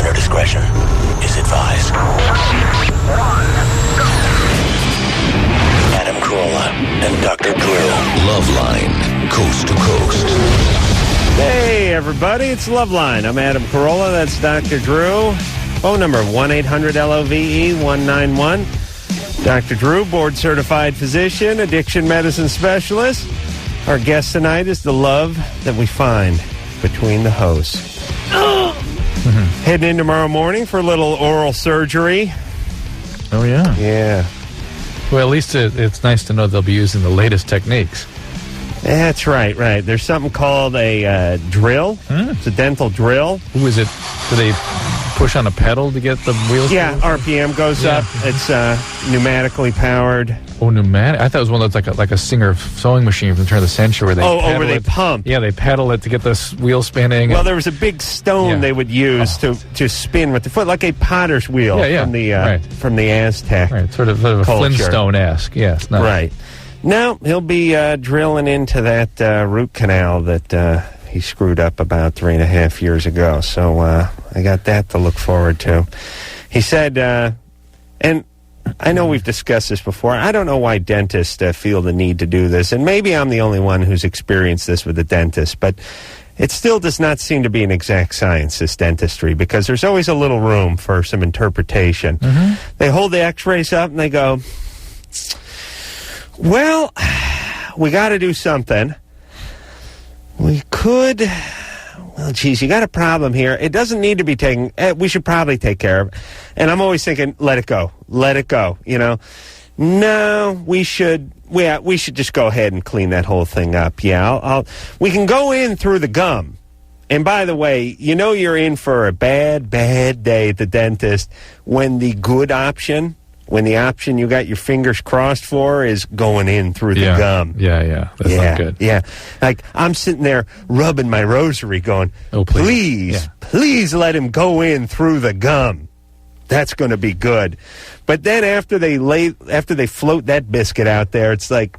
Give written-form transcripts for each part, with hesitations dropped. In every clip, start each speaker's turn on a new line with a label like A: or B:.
A: Listener discretion is advised. Adam Carolla and Dr. Drew. Loveline, coast to coast.
B: Hey, everybody, it's Loveline. I'm Adam Carolla. That's Dr. Drew. Phone number 1-800-LOVE-191. Dr. Drew, board-certified physician, addiction medicine specialist. Our guest tonight is the love that we find between the hosts. Heading in tomorrow morning for a little oral surgery.
C: Oh, yeah.
B: Yeah.
C: Well, at least it's nice to know they'll be using the latest techniques.
B: That's right. There's something called a drill. It's a dental drill.
C: Who is it? Do they push on a pedal to get the wheels?
B: Yeah, RPM goes up. It's pneumatically powered.
C: Oh, pneumatic? I thought it was one that's like a Singer sewing machine from the turn of the century where they
B: where they pump.
C: Yeah, they pedal it to get the wheel spinning.
B: Well, there was a big stone they would use to spin with the foot, like a potter's wheel from the Aztec.
C: Right, sort of a Flintstone-esque. Yes, nice.
B: Right. Now, he'll be drilling into that root canal that he screwed up about 3.5 years ago. So I got that to look forward to. He said, and I know we've discussed this before, I don't know why dentists feel the need to do this, and maybe I'm the only one who's experienced this with a dentist, but it still does not seem to be an exact science, this dentistry, because there's always a little room for some interpretation. They hold the x-rays up and they go, well, we got to do something. We could, well, geez, you got a problem here. It doesn't need to be taken, we should probably take care of it. And I'm always thinking, let it go, you know. No, we should just go ahead and clean that whole thing up. Yeah, we can go in through the gum. And by the way, you know you're in for a bad day at the dentist when the good option, when the option you got your fingers crossed for is going in through the gum.
C: Yeah. That's not good.
B: Yeah. Like, I'm sitting there rubbing my rosary going, oh, please let him go in through the gum. That's going to be good. But then after they float that biscuit out there, it's like,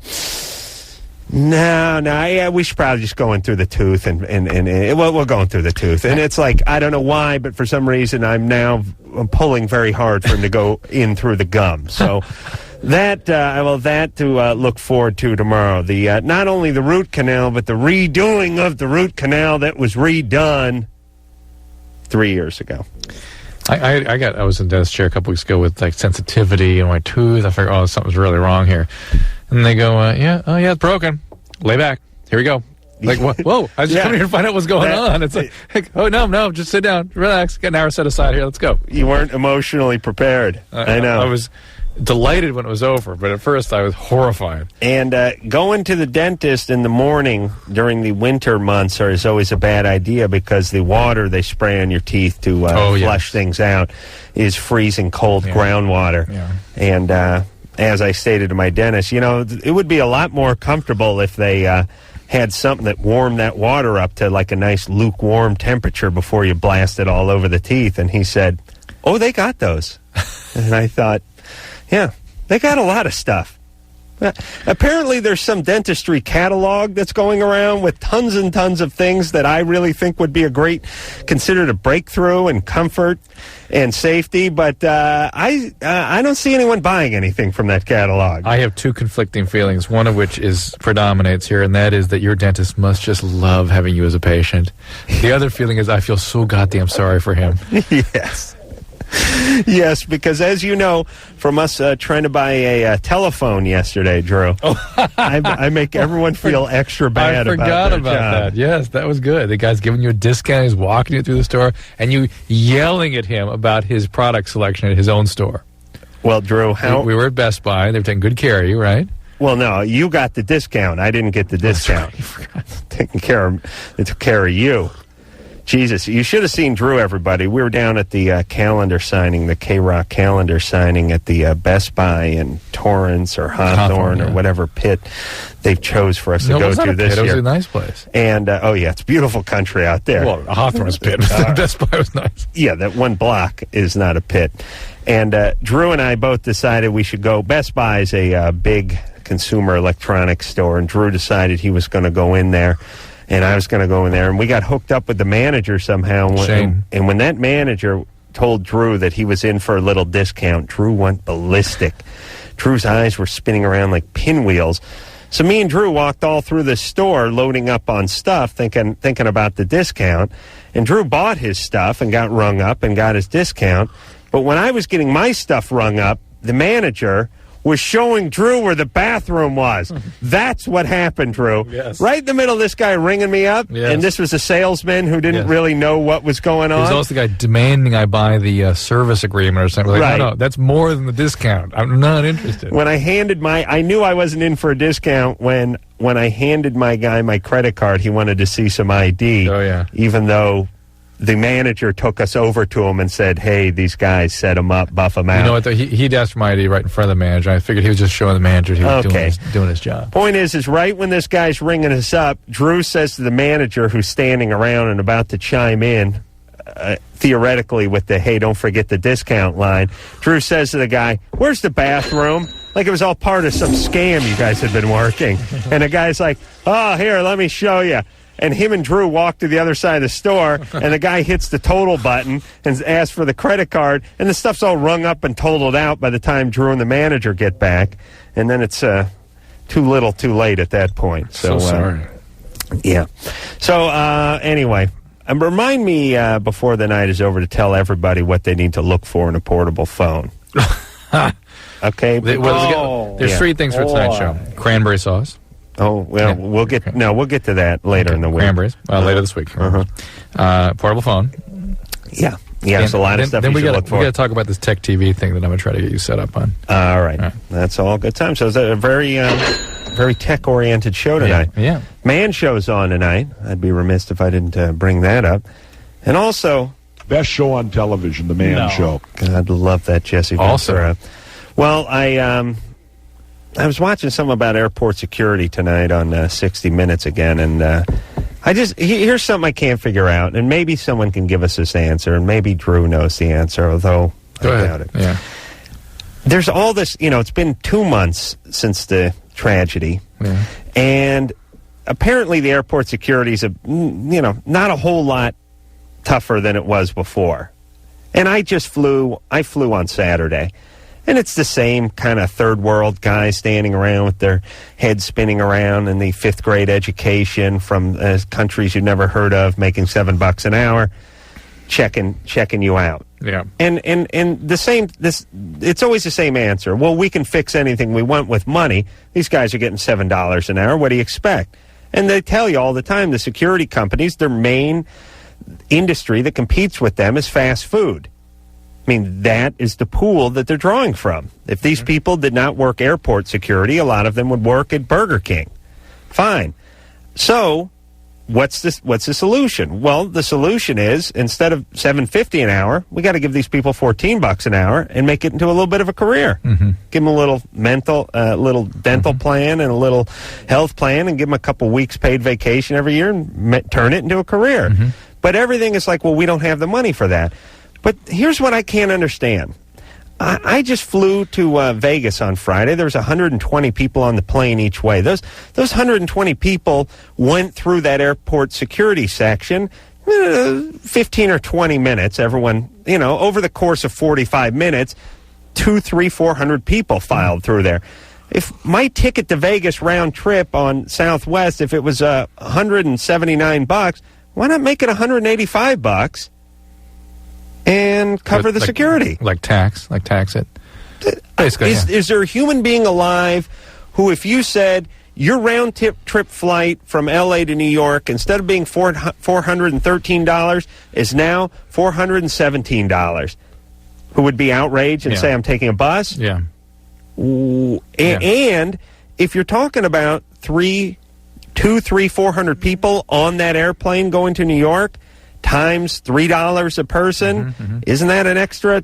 B: no, we should probably just go in through the tooth and we're going through the tooth. And it's like, I don't know why, but for some reason I'm pulling very hard for him to go in through the gum. So that to look forward to tomorrow. The not only the root canal, but the redoing of the root canal that was redone 3 years ago.
C: I was in the dentist chair a couple weeks ago with like sensitivity in my tooth. I figured, something's really wrong here. And they go, it's broken. Lay back. Here we go. Like, what? Whoa, I was just coming here to find out what's going on. It's like, oh, no, just sit down, relax, get an hour set aside here, let's go.
B: You weren't emotionally prepared. I know.
C: I was delighted when it was over, but at first I was horrified.
B: And going to the dentist in the morning during the winter months is always a bad idea because the water they spray on your teeth to flush things out is freezing cold groundwater. Yeah. And as I stated to my dentist, it would be a lot more comfortable if they had something that warmed that water up to like a nice lukewarm temperature before you blast it all over the teeth. And he said, oh, they got those. And I thought, yeah, they got a lot of stuff. Apparently there's some dentistry catalog that's going around with tons and tons of things that I really think would be considered a breakthrough in comfort and safety, but I don't see anyone buying anything from that catalog.
C: I have two conflicting feelings, one of which predominates here, and that is that your dentist must just love having you as a patient. The other feeling is I feel so goddamn sorry for him.
B: Yes. Yes, because as you know, from us trying to buy a telephone yesterday, Drew, I make everyone feel extra bad about their job.
C: I forgot about that. Yes, that was good. The guy's giving you a discount, he's walking you through the store, and you yelling at him about his product selection at his own store.
B: Well, Drew,
C: we were at Best Buy. They were taking good care of you, right?
B: Well, no, you got the discount. I didn't get the discount. They took care of you. Jesus, you should have seen Drew, everybody. We were down at the calendar signing, the K-Rock calendar signing at the Best Buy in Torrance or Hawthorne or whatever pit they chose for us to go to this year.
C: It was a nice place.
B: And, it's beautiful country out there.
C: Well, Hawthorne's pit. Best Buy was nice.
B: Yeah, that one block is not a pit. And Drew and I both decided we should go. Best Buy is a big consumer electronics store, and Drew decided he was going to go in there. And I was going to go in there, and we got hooked up with the manager somehow.
C: Shame.
B: And when that manager told Drew that he was in for a little discount, Drew went ballistic. Drew's eyes were spinning around like pinwheels. So me and Drew walked all through the store loading up on stuff, thinking about the discount. And Drew bought his stuff and got rung up and got his discount. But when I was getting my stuff rung up, the manager was showing Drew where the bathroom was. That's what happened, Drew.
C: Yes.
B: Right in the middle of this guy ringing me up, and this was a salesman who didn't really know what was going on.
C: He was also the guy demanding I buy the service agreement or something. Like,
B: right.
C: No, that's more than the discount. I'm not interested.
B: When I handed I knew I wasn't in for a discount when I handed my guy my credit card. He wanted to see some ID.
C: Oh, yeah.
B: Even though the manager took us over to him and said, hey, these guys set him up, buff him out.
C: You know what, though? He'd asked for my ID right in front of the manager. I figured he was just showing the manager he was doing his job.
B: Point is right when this guy's ringing us up, Drew says to the manager who's standing around and about to chime in, theoretically with the, hey, don't forget the discount line, Drew says to the guy, where's the bathroom? Like it was all part of some scam you guys had been working. And the guy's like, oh, here, let me show you. And him and Drew walk to the other side of the store, and the guy hits the total button and asks for the credit card, and the stuff's all rung up and totaled out by the time Drew and the manager get back. And then it's too little, too late at that point.
C: So sorry.
B: Yeah. So anyway, remind me before the night is over to tell everybody what they need to look for in a portable phone. Okay?
C: There's three things for tonight's show. Cranberry sauce.
B: Oh, well, we'll get to that later in the week.
C: Cranberries. Later this week. Portable phone.
B: Yeah. Yeah, there's a lot of stuff you should look for.
C: We got to talk about this tech TV thing that I'm going to try to get you set up on.
B: All right. That's all good time. So it's a very tech-oriented show tonight.
C: Yeah.
B: Man Show's on tonight. I'd be remiss if I didn't bring that up. And also...
D: Best show on television, The Man Show.
B: God, love that, Jesse Ventura. Well, I was watching something about airport security tonight on 60 Minutes again, and here's something I can't figure out, and maybe someone can give us this answer, and maybe Drew knows the answer, although I doubt it.
C: Yeah.
B: There's all this, it's been 2 months since the tragedy, and apparently the airport security is, not a whole lot tougher than it was before. And I flew on Saturday. And it's the same kind of third world guys standing around with their heads spinning around in the fifth grade education from countries you've never heard of, making $7 an hour, checking you out.
C: Yeah.
B: And it's always the same answer. Well, we can fix anything we want with money. These guys are getting $7 an hour. What do you expect? And they tell you all the time, the security companies, their main industry that competes with them is fast food. I mean, that is the pool that they're drawing from. If these people did not work airport security, a lot of them would work at Burger King. Fine. So, what's the solution? Well, the solution is, instead of $7.50 an hour, we got to give these people $14 an hour and make it into a little bit of a career.
C: Mm-hmm.
B: Give them a little little dental plan and a little health plan, and give them a couple weeks paid vacation every year and turn it into a career.
C: Mm-hmm.
B: But everything is like, well, we don't have the money for that. But here's what I can't understand. I just flew to Vegas on Friday. There was 120 people on the plane each way. Those 120 people went through that airport security section 15 or 20 minutes. Everyone, over the course of 45 minutes, 200, 300, 400 people filed through there. If my ticket to Vegas round trip on Southwest, if it was $179, why not make it $185? And cover the security.
C: Like tax it. Basically,
B: is there a human being alive who, if you said your round trip flight from L.A. to New York, instead of being $413, is now $417, who would be outraged and say, I'm taking a bus?
C: Yeah.
B: And if you're talking about 200, 300, 400 people on that airplane going to New York, times $3 a person, isn't that an extra,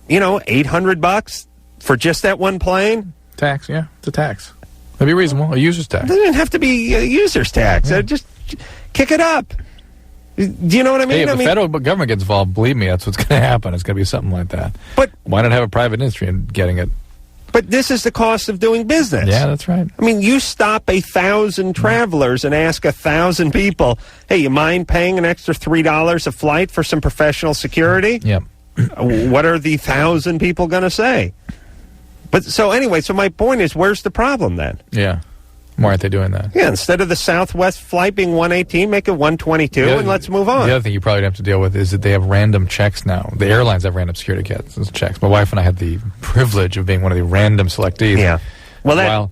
B: $800 for just that one plane?
C: Tax, yeah, it's a tax. That'd be reasonable, a user's tax.
B: It doesn't have to be a user's tax. Just kick it up. Do you know what I mean?
C: Hey, if the federal government gets involved, believe me, that's what's going to happen. It's going to be something like that.
B: But
C: why not have a private industry in getting it?
B: But this is the cost of doing business.
C: Yeah, that's right.
B: I mean, you stop 1,000 travelers and ask 1,000 people, hey, you mind paying an extra $3 a flight for some professional security?
C: Yeah.
B: What are the 1,000 people going to say? But so anyway, so my point is, where's the problem then?
C: Yeah. Why aren't they doing that?
B: Yeah, instead of the Southwest flight being 118, make it 122, and let's move on.
C: The other thing you probably have to deal with is that they have random checks now. The airlines have random security checks. My wife and I had the privilege of being one of the random selectees.
B: Yeah. Well,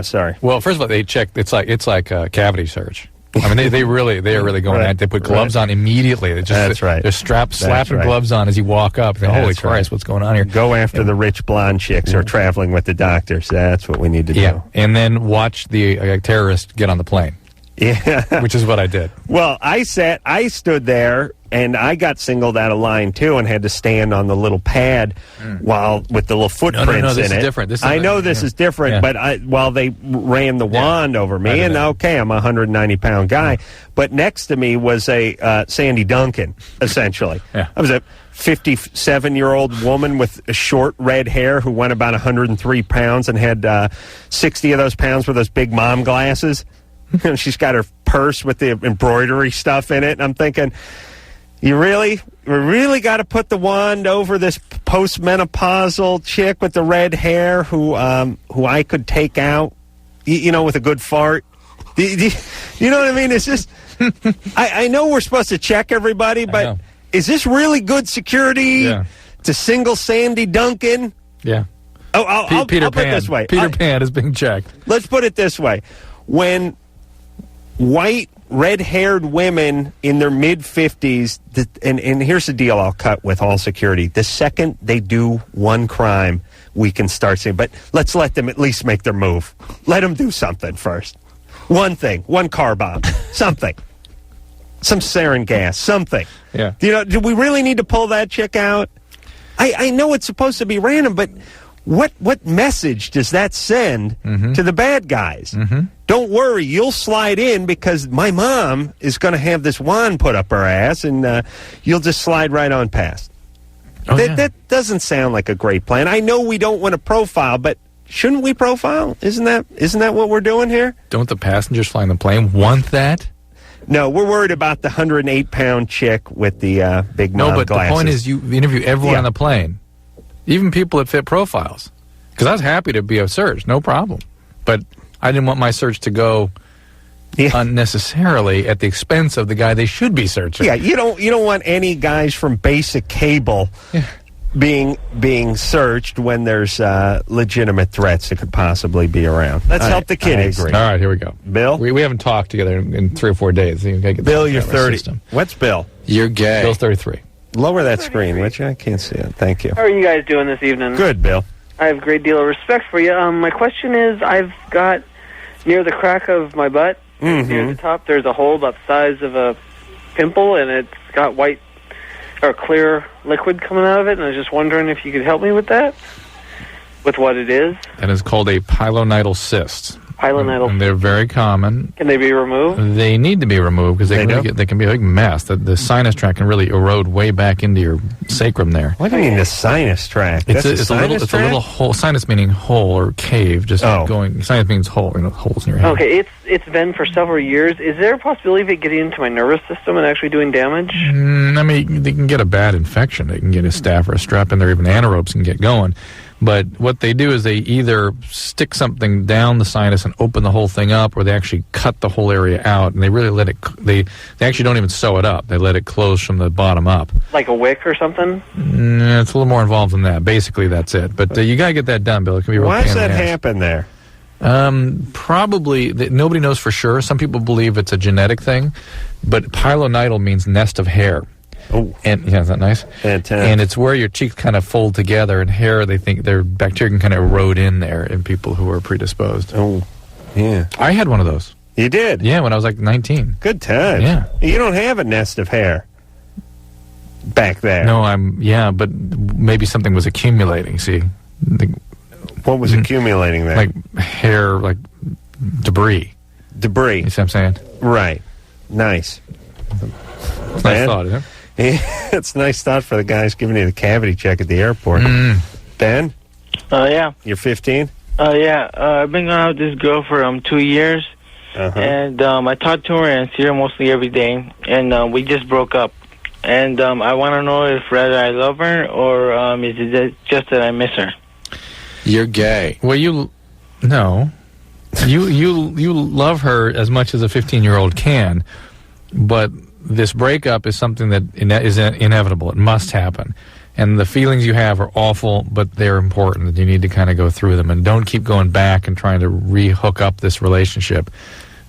B: sorry.
C: Well, first of all, they check. It's like a cavity search. I mean, they are really going at it. They put gloves on immediately.
B: That's right.
C: They're slapping gloves on as you walk up. Holy Christ, what's going on here?
B: Go after the rich blonde chicks who are traveling with the doctors. That's what we need to do.
C: Yeah, and then watch the terrorist get on the plane.
B: Yeah.
C: Which is what I did.
B: Well, I stood there, and I got singled out of line, too, and had to stand on the little pad with the little footprints in it.
C: This is different.
B: I know this is different, but while they ran the wand over me, and okay, I'm a 190-pound guy, but next to me was a Sandy Duncan, essentially.
C: Yeah.
B: I was a 57-year-old woman with short red hair who went about 103 pounds and had 60 of those pounds with those big mom glasses. She's got her purse with the embroidery stuff in it, and I'm thinking, we really got to put the wand over this postmenopausal chick with the red hair who I could take out, with a good fart. You know what I mean? It's just, I know we're supposed to check everybody, but is this really good security to single Sandy Duncan?
C: Yeah.
B: I'll put it this way.
C: Peter Pan is being checked.
B: Let's put it this way. When white, red-haired women in their mid-50s, and here's the deal I'll cut with all security. The second they do one crime, we can start saying, but let's let them at least make their move. Let them do something first. One thing, one car bomb, something. Some sarin gas, something.
C: Yeah.
B: Do we really need to pull that chick out? I know it's supposed to be random, but what message does that send to the bad guys? Don't worry, you'll slide in because my mom is going to have this wand put up her ass, and you'll just slide right on past. That doesn't sound like a great plan. I know we don't want to profile, but shouldn't we profile? Isn't that what we're doing here?
C: Don't the passengers flying the plane want that?
B: No, we're worried about the 108-pound chick with the big mom glasses.
C: No, but the point is you interview everyone on the plane, even people that fit profiles. Because I was happy to be a search, no problem. But I didn't want my search to go unnecessarily at the expense of the guy they should be searching.
B: Yeah, you don't want any guys from basic cable being searched when there's legitimate threats that could possibly be around. Let's help the kiddies.
C: All right, here we go.
B: Bill?
C: We haven't talked together in 3 or 4 days. You gotta get
B: Bill, you're 30. What's Bill?
E: You're gay.
C: Bill's 33.
B: Lower that screen, would you? I can't see it. Thank you.
F: How are you guys doing this evening?
B: Good, Bill.
F: I have a great deal of respect for you. My question is, I've got near the crack of my butt, near the top, there's a hole about the size of a pimple, and it's got white or clear liquid coming out of it, and I was just wondering if you could help me with that, with what it is.
C: That is called a pilonidal cyst. And they're very common.
F: Can they be removed?
C: They need to be removed because they can be a big mess. The sinus tract can really erode way back into your sacrum there.
B: What do you mean the sinus tract?
C: It's a little hole. Sinus meaning hole or cave. Going. Sinus means hole. Holes in your head.
F: Okay, it's been for several years. Is there a possibility of it getting into my nervous system and actually doing damage?
C: I mean, they can get a bad infection. They can get a staph or a strep in there. Even anaerobes can get going. But what they do is they either stick something down the sinus and open the whole thing up, or they actually cut the whole area out, and they really let it. They actually don't even sew it up. They let it close from the bottom up.
F: Like a wick or something?
C: It's a little more involved than that. Basically, that's it. But you got to get that done, Bill. It can be real
B: Why does that happen there?
C: Probably nobody knows for sure. Some people believe it's a genetic thing, but pilonidal means nest of hair.
B: Oh,
C: and is that nice?
B: Fantastic.
C: And it's where your cheeks kind of fold together, and hair. They think their bacteria can kind of erode in there in people who are predisposed.
B: Oh, yeah.
C: I had one of those.
B: You did?
C: Yeah, when I was like 19.
B: Good time.
C: Yeah.
B: You don't have a nest of hair back there.
C: No, but maybe something was accumulating. See,
B: what was accumulating there?
C: Like hair, like debris.
B: Debris.
C: You see what I'm saying?
B: Right. Nice.
C: Nice thought, isn't it?
B: It's a nice thought for the guys giving you the cavity check at the airport. Ben?
G: Yeah.
B: You're 15?
G: Yeah. I've been going out with this girl for 2 years. And I talk to her and see her mostly every day. And we just broke up. And I want to know if rather I love her or is it just that I miss her?
E: You're gay.
C: Well, no. You love her as much as a 15-year-old can, but this breakup is something that is inevitable. It must happen. And the feelings you have are awful, but they're important, and you need to kind of go through them. And don't keep going back and trying to re-hook up this relationship,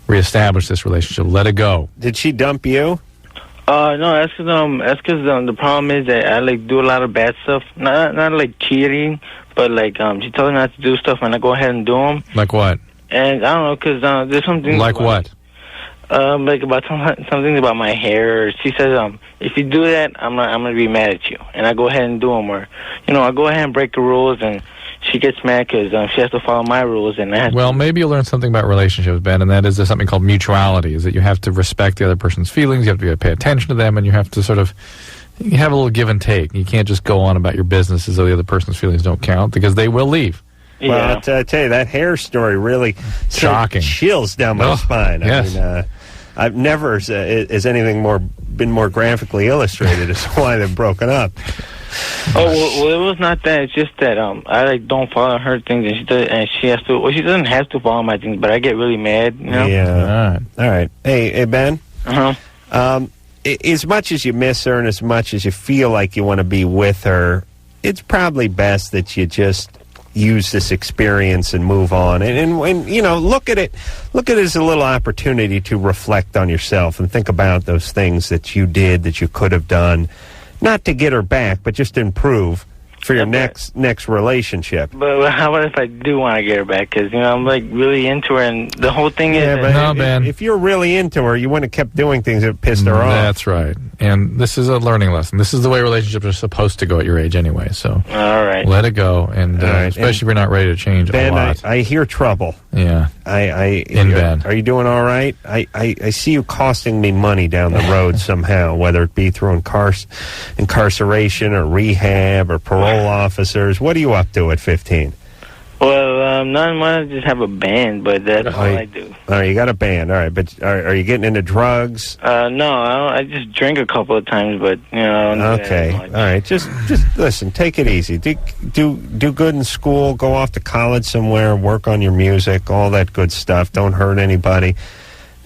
C: reestablish this relationship. Let it go.
B: Did she dump you?
G: No, that's because the problem is that I like do a lot of bad stuff. Not like cheating, but like she tells me not to do stuff, and I go ahead and do them.
C: Like what?
G: And I don't know, because there's something
C: like what?
G: Like about something about my hair. She says, if you do that, I'm gonna be mad at you, and I go ahead and do them. Or, I go ahead and break the rules, and she gets mad because she has to follow my rules, and
C: maybe you'll learn something about relationships, Ben, and that is there's something called mutuality. Is that you have to respect the other person's feelings, you have to pay attention to them, and you have to sort of have a little give and take. You can't just go on about your business as though the other person's feelings don't count, because they will leave.
B: Yeah. Well, I'll tell you, that hair story really
C: shocking,
B: chills down my spine.
C: Yes.
B: I mean, I've never is anything been more graphically illustrated as to why they've broken up.
G: Oh well, it was not that. It's just that I don't follow her things, and she has to. Well, she doesn't have to follow my things, but I get really mad.
B: Yeah. All right. Hey, Ben.
G: Uh-huh.
B: As much as you miss her, and as much as you feel like you want to be with her, it's probably best that you just use this experience and move on, and look at it as a little opportunity to reflect on yourself and think about those things that you did that you could have done, not to get her back, but just to improve for your next relationship.
G: But how about if I do want to get her back? Because I'm like really into her, and the whole thing is.
C: Ben.
B: If you're really into her, you wouldn't have kept doing things that pissed her off.
C: That's right. And this is a learning lesson. This is the way relationships are supposed to go at your age anyway. So
G: all right,
C: let it go, and especially if you're not ready to change
B: Ben,
C: a lot.
B: I hear trouble.
C: Yeah. Ben.
B: Are you doing all right? I see you costing me money down the road somehow, whether it be through incarceration or rehab or parole officers. What are you up to at 15?
G: Well, not much. I just have a band, but that's all I do.
B: Oh, you got a band, all right. But are you getting into drugs?
G: No, I just drink a couple of times, but
B: Okay, all right. Just listen. Take it easy. Do good in school. Go off to college somewhere. Work on your music. All that good stuff. Don't hurt anybody.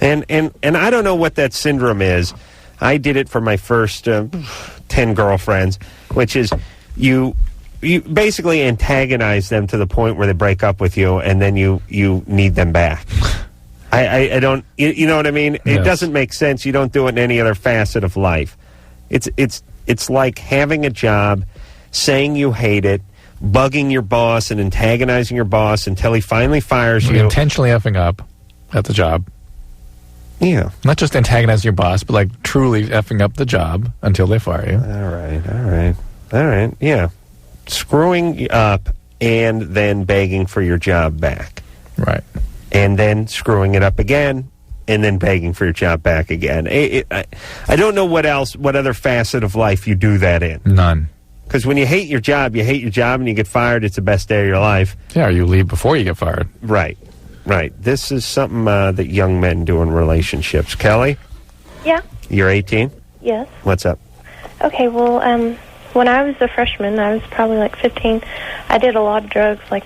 B: And I don't know what that syndrome is. I did it for my first 10 girlfriends, which is you basically antagonize them to the point where they break up with you, and then you need them back. I don't, you know what I mean? Yes. It doesn't make sense. You don't do it in any other facet of life. It's like having a job, saying you hate it, bugging your boss and antagonizing your boss until he finally fires you.
C: Intentionally effing up at the job.
B: Yeah.
C: Not just antagonizing your boss, but like truly effing up the job until they fire you.
B: All right. Yeah. Screwing up and then begging for your job back.
C: Right.
B: And then screwing it up again and then begging for your job back again. I don't know what other facet of life you do that in.
C: None.
B: Because when you hate your job, and you get fired, it's the best day of your life.
C: Yeah, or you leave before you get fired.
B: Right. This is something that young men do in relationships. Kelly?
H: Yeah.
B: You're 18?
H: Yes.
B: What's up?
H: Okay, well, when I was a freshman, I was probably like 15, I did a lot of drugs, like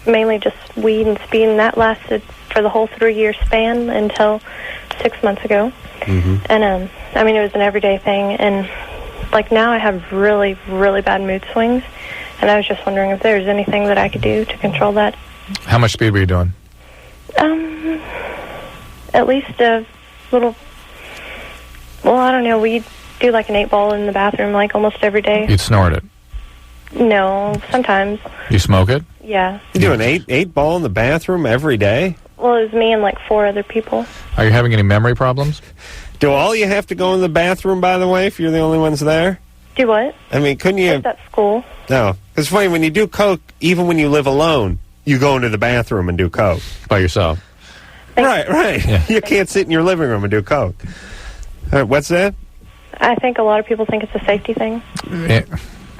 H: mainly just weed and speed, and that lasted for the whole 3-year span until 6 months ago.
B: Mm-hmm.
H: And, it was an everyday thing, and like now I have really, really bad mood swings, and I was just wondering if there's anything that I could do to control that.
C: How much speed were you doing?
H: At least a little, well, I don't know, we'd do like an 8-ball in the bathroom like almost every day.
C: You'd snort it?
H: No, sometimes.
C: You smoke it?
H: Yeah.
B: You do an 8-ball in the bathroom every day?
H: Well, it was me and like 4 other people.
C: Are you having any memory problems?
B: Do all you have to go in the bathroom, by the way, if you're the only ones there?
H: Do what?
B: I mean, couldn't you...
H: At school.
B: No. It's funny, when you do coke, even when you live alone, you go into the bathroom and do coke.
C: By yourself?
B: Right. Yeah. You can't sit in your living room and do coke. What's that?
H: I think a lot of people think it's a safety thing.
C: Yeah,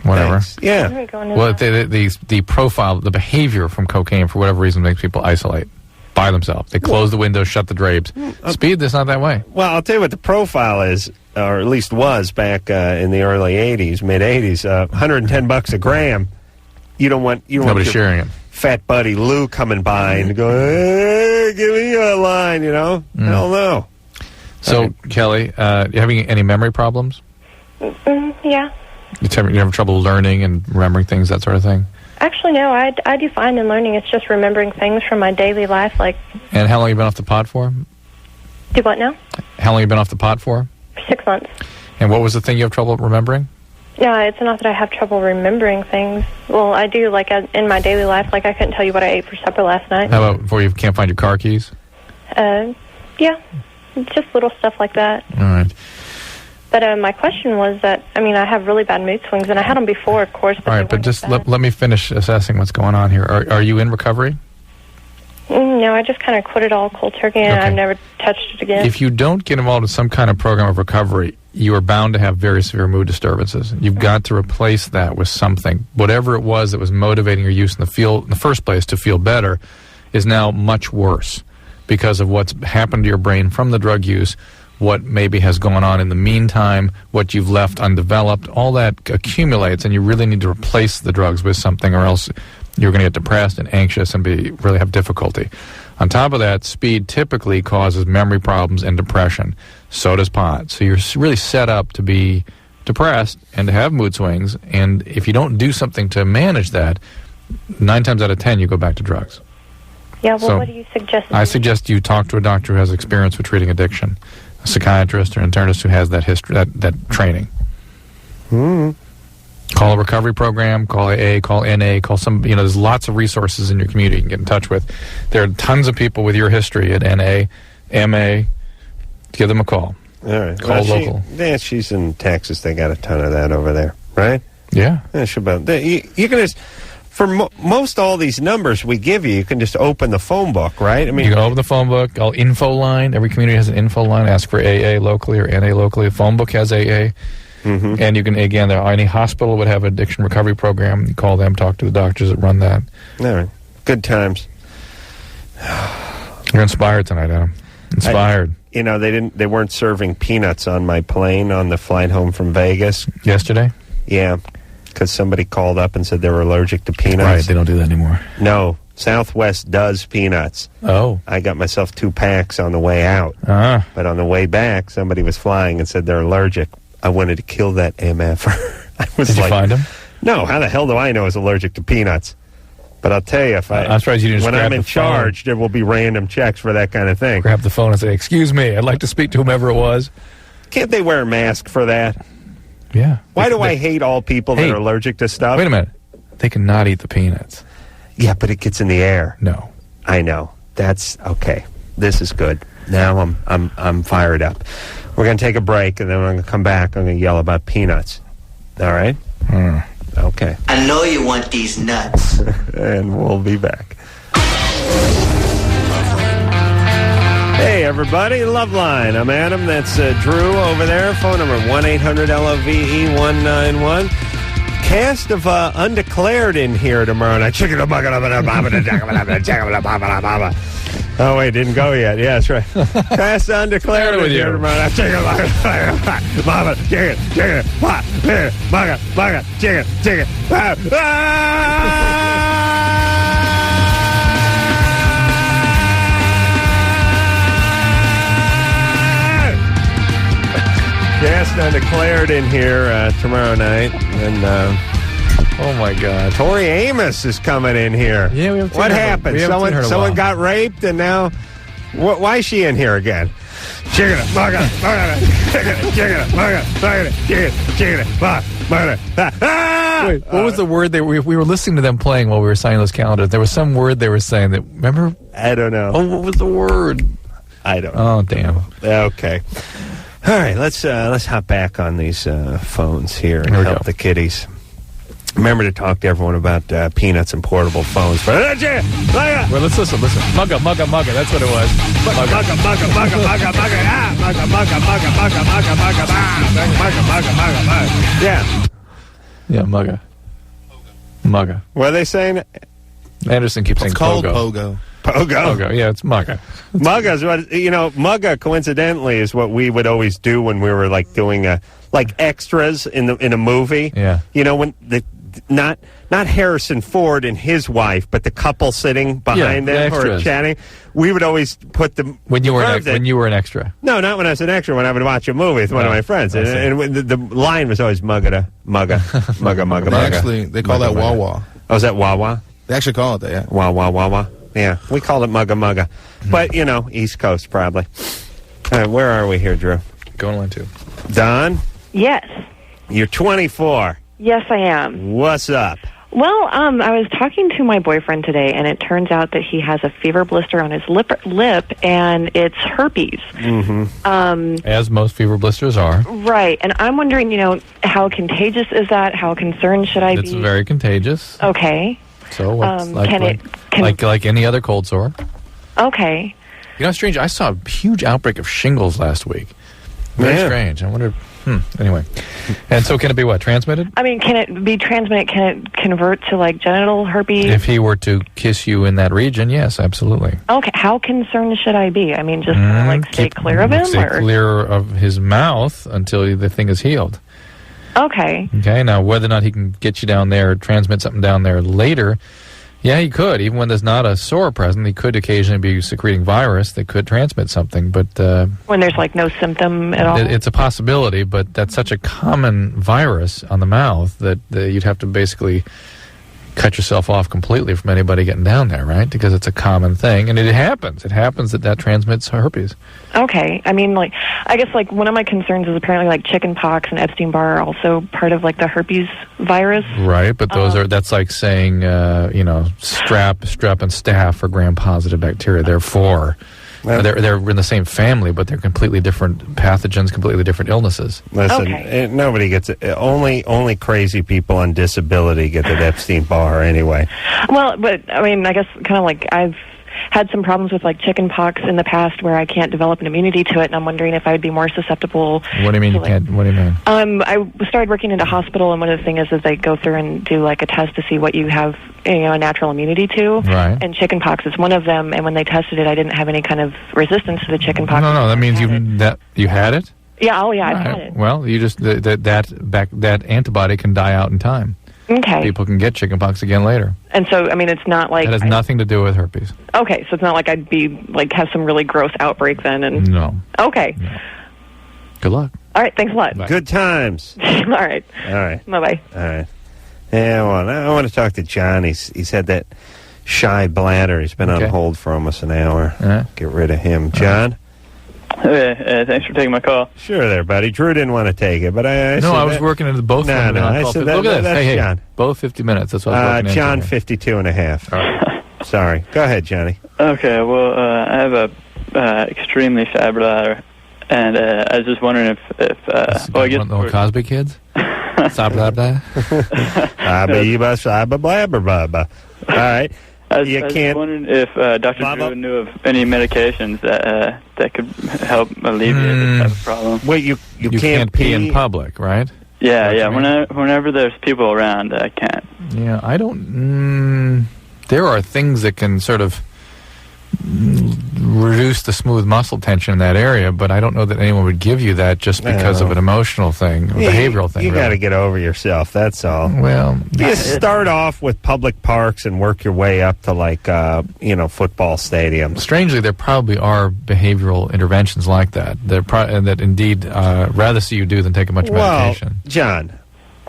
C: whatever.
B: Thanks. Yeah.
C: Well, the profile, the behavior from cocaine, for whatever reason, makes people isolate. by themselves. They close the windows, shut the drapes. Speed, that's not that way.
B: Well, I'll tell you what the profile is, or at least was back in the early 80s, mid-80s, $110 a gram. You don't want
C: Nobody's sharing it.
B: Fat buddy Lou coming by and going, hey, give me a line, Hell no.
C: So, Kelly, you having any memory problems?
H: Yeah.
C: You have trouble learning and remembering things, that sort of thing?
H: Actually, no. I do fine in learning. It's just remembering things from my daily life, like...
C: And how long have you been off the pot for?
H: Do what now?
C: How long have you been off the pot for?
H: 6 months.
C: And what was the thing you have trouble remembering?
H: No, it's not that I have trouble remembering things. Well, I do, like, in my daily life, like, I couldn't tell you what I ate for supper last night.
C: How about before you can't find your car keys?
H: Yeah. Just little stuff like that.
C: All right.
H: But my question was that, I have really bad mood swings, and I had them before, of course.
C: All right, but just let me finish assessing what's going on here. Are you in recovery?
H: No, I just kind of quit it all cold turkey, and I've never touched it again.
C: If you don't get involved in some kind of program of recovery, you are bound to have very severe mood disturbances. You've got to replace that with something. Whatever it was that was motivating your use in the first place to feel better is now much worse because of what's happened to your brain from the drug use, what maybe has gone on in the meantime, what you've left undeveloped. All that accumulates, and you really need to replace the drugs with something, or else you're going to get depressed and anxious and really have difficulty. On top of that, speed typically causes memory problems and depression. So does pot. So you're really set up to be depressed and to have mood swings, and if you don't do something to manage that, 9 times out of 10 you go back to drugs.
H: Yeah, well, so what do you suggest?
C: I suggest you talk to a doctor who has experience with treating addiction, a psychiatrist or internist who has that history, that training. Call a recovery program, call AA, call NA, call some, there's lots of resources in your community you can get in touch with. There are tons of people with your history at NA, MA. Give them a call.
B: All right.
C: Call local.
B: She's in Texas. They got a ton of that over there, right?
C: Yeah.
B: You can just, for most all these numbers we give you can just open the phone book, right?
C: You can open the phone book. Call info line. Every community has an info line. Ask for AA locally or NA locally. The phone book has AA. Mm-hmm. And you can, again, any hospital would have an addiction recovery program. You call them, talk to the doctors that run that.
B: All right. Good times.
C: You're inspired tonight, Adam. Inspired.
B: They weren't serving peanuts on my plane on the flight home from Vegas.
C: Yesterday?
B: Yeah, because somebody called up and said they were allergic to peanuts.
C: Right, they don't do that anymore.
B: No, Southwest does peanuts.
C: Oh.
B: I got myself 2 packs on the way out.
C: Uh-huh.
B: But on the way back, somebody was flying and said they're allergic. I wanted to kill that MF.
C: Did you find him?
B: No, how the hell do I know he's allergic to peanuts? But I'll tell you,
C: I'm surprised you didn't.
B: When I'm in charge, there will be random checks for that kind of thing.
C: Grab the phone and say, "Excuse me, I'd like to speak to whomever it was."
B: Can't they wear a mask for that?
C: Yeah.
B: Why do I hate all people that are allergic to stuff?
C: Wait a minute. They cannot eat the peanuts.
B: Yeah, but it gets in the air.
C: No.
B: I know. That's okay. This is good. Now I'm fired up. We're going to take a break, and then we're going to come back. I'm going to yell about peanuts. All right? Okay.
I: I know you want these nuts.
B: And we'll be back. Hey, everybody. Loveline. I'm Adam. That's Drew over there. Phone number 1-800-LOVE-191. Cast of Undeclared in here tomorrow night. Oh, wait, didn't go yet. Yeah, that's right. Cast of Undeclared in here tomorrow night. Chicken. Cast Undeclared in here tomorrow night. And,
C: oh, my God.
B: Tori Amos is coming in here.
C: Yeah, we haven't
B: What happened? Someone got raped, and now... why is she in here again? Chicken. What
C: was the word we were listening to them playing while we were signing those calendars? There was some word they were saying that... Remember?
B: I don't know.
C: Oh, what was the word?
B: I don't know.
C: Oh, damn.
B: Okay. All right, let's hop back on these phones here and help the kiddies. Remember to talk to everyone about peanuts and portable phones.
C: Well, let's listen. Mugga. That's what it was.
B: Mugga.
C: Yeah, Mugga.
B: What are they saying?
C: Anderson keeps saying
E: called
C: Pogo.
E: Pogo.
B: Pogo.
C: Yeah, it's Mugga.
B: Mugga's what Mugga coincidentally is what we would always do when we were like doing extras in a movie.
C: Yeah.
B: When not Harrison Ford and his wife, but the couple sitting behind them who are chatting. We would always put them
C: when you were an extra.
B: No, not when I was an extra. When I would watch a movie with one of my friends, and the line was always Mugga.
E: Actually, they call that Wawa.
B: Oh, is that Wawa?
E: They actually call it that. Yeah.
B: Wawa. Yeah, we call it Mugga. But East Coast probably. All right, where are we here, Drew?
C: Going line 2.
B: Don?
J: Yes.
B: You're 24.
J: Yes, I am.
B: What's up?
J: Well, I was talking to my boyfriend today, and it turns out that he has a fever blister on his lip, and it's herpes.
B: Mm-hmm.
C: As most fever blisters are.
J: Right, and I'm wondering, how contagious is that? How concerned should I be?
C: It's very contagious.
J: Okay.
C: So, like any other cold sore.
J: Okay.
C: It's strange. I saw a huge outbreak of shingles last week. Very strange. I wonder. Anyway. And so can it be what? Transmitted?
J: I mean, can it be transmitted? Can it convert to, genital herpes?
C: If he were to kiss you in that region, yes, absolutely.
J: Okay. How concerned should I be? I mean, just stay clear of him?
C: Stay clear of his mouth until the thing is healed.
J: Okay.
C: Okay. Now, whether or not he can get you down there, transmit something down there later, yeah, he could. Even when there's not a sore present, he could occasionally be secreting virus that could transmit something. But
J: when there's no symptom at all,
C: it's a possibility. But that's such a common virus on the mouth that you'd have to basically cut yourself off completely from anybody getting down there, right? Because it's a common thing, and it happens. It happens that transmits herpes.
J: Okay. I mean, I guess one of my concerns is apparently chicken pox and Epstein-Barr are also part of the herpes virus.
C: Right, but that's like saying strep and staph are gram-positive bacteria. Therefore, they're in the same family, but they're completely different pathogens, completely different illnesses.
B: Listen, nobody gets it. Only crazy people on disability get the Epstein-Barr anyway.
J: Well, but I mean, I guess I've had some problems with chicken pox in the past where I can't develop an immunity to it, and I'm wondering if I would be more susceptible.
C: What do you mean you can't? What do you mean?
J: I started working in a hospital, and one of the things is they go through and do a test to see what you have a natural immunity to.
C: Right.
J: And chicken pox is one of them, and when they tested it, I didn't have any kind of resistance to the chicken pox.
C: No, that means you had it?
J: Yeah, I've had it.
C: Well, you just that antibody can die out in time.
J: Okay.
C: People can get chickenpox again later.
J: And so, I mean, it's not
C: It has nothing to do with herpes.
J: Okay, so it's not like I'd be, have some really gross outbreak then? And
C: No.
J: Okay.
C: No. Good luck.
J: All right, thanks a lot.
B: Bye. Good times.
J: All right.
B: All
J: Bye-bye.
B: right. Yeah, well, I want to talk to John. He's had that shy bladder. He's been on hold for almost an hour. Get rid of him. John?
K: Hey, thanks for taking my call.
B: Sure there, buddy. Drew didn't want to take it, but I
C: was working into both.
B: No, I said that.
C: Look at this.
B: That's John.
C: Both 50 minutes. That's what I was working
B: John,
C: into.
B: 52 and a half. All right. Sorry. Go ahead, Johnny.
K: Okay, well, I have a extremely shy bladder, and I was just wondering if I guess
C: the Cosby kids? All
B: right.
K: I was just wondering if Dr. Drew knew of any medications that could help alleviate this type of problem.
B: Wait, you
C: can't pee in public, right?
K: Yeah. Whenever there's people around, I can't.
C: Yeah, I don't. There are things that can sort of reduce the smooth muscle tension in that area, but I don't know that anyone would give you that just because of an emotional thing, a behavioral thing.
B: You got to get over yourself, that's all.
C: Well,
B: you start off with public parks and work your way up to football stadiums.
C: Strangely, there probably are behavioral interventions like that. That indeed rather see you do than take a bunch of medication.
B: John,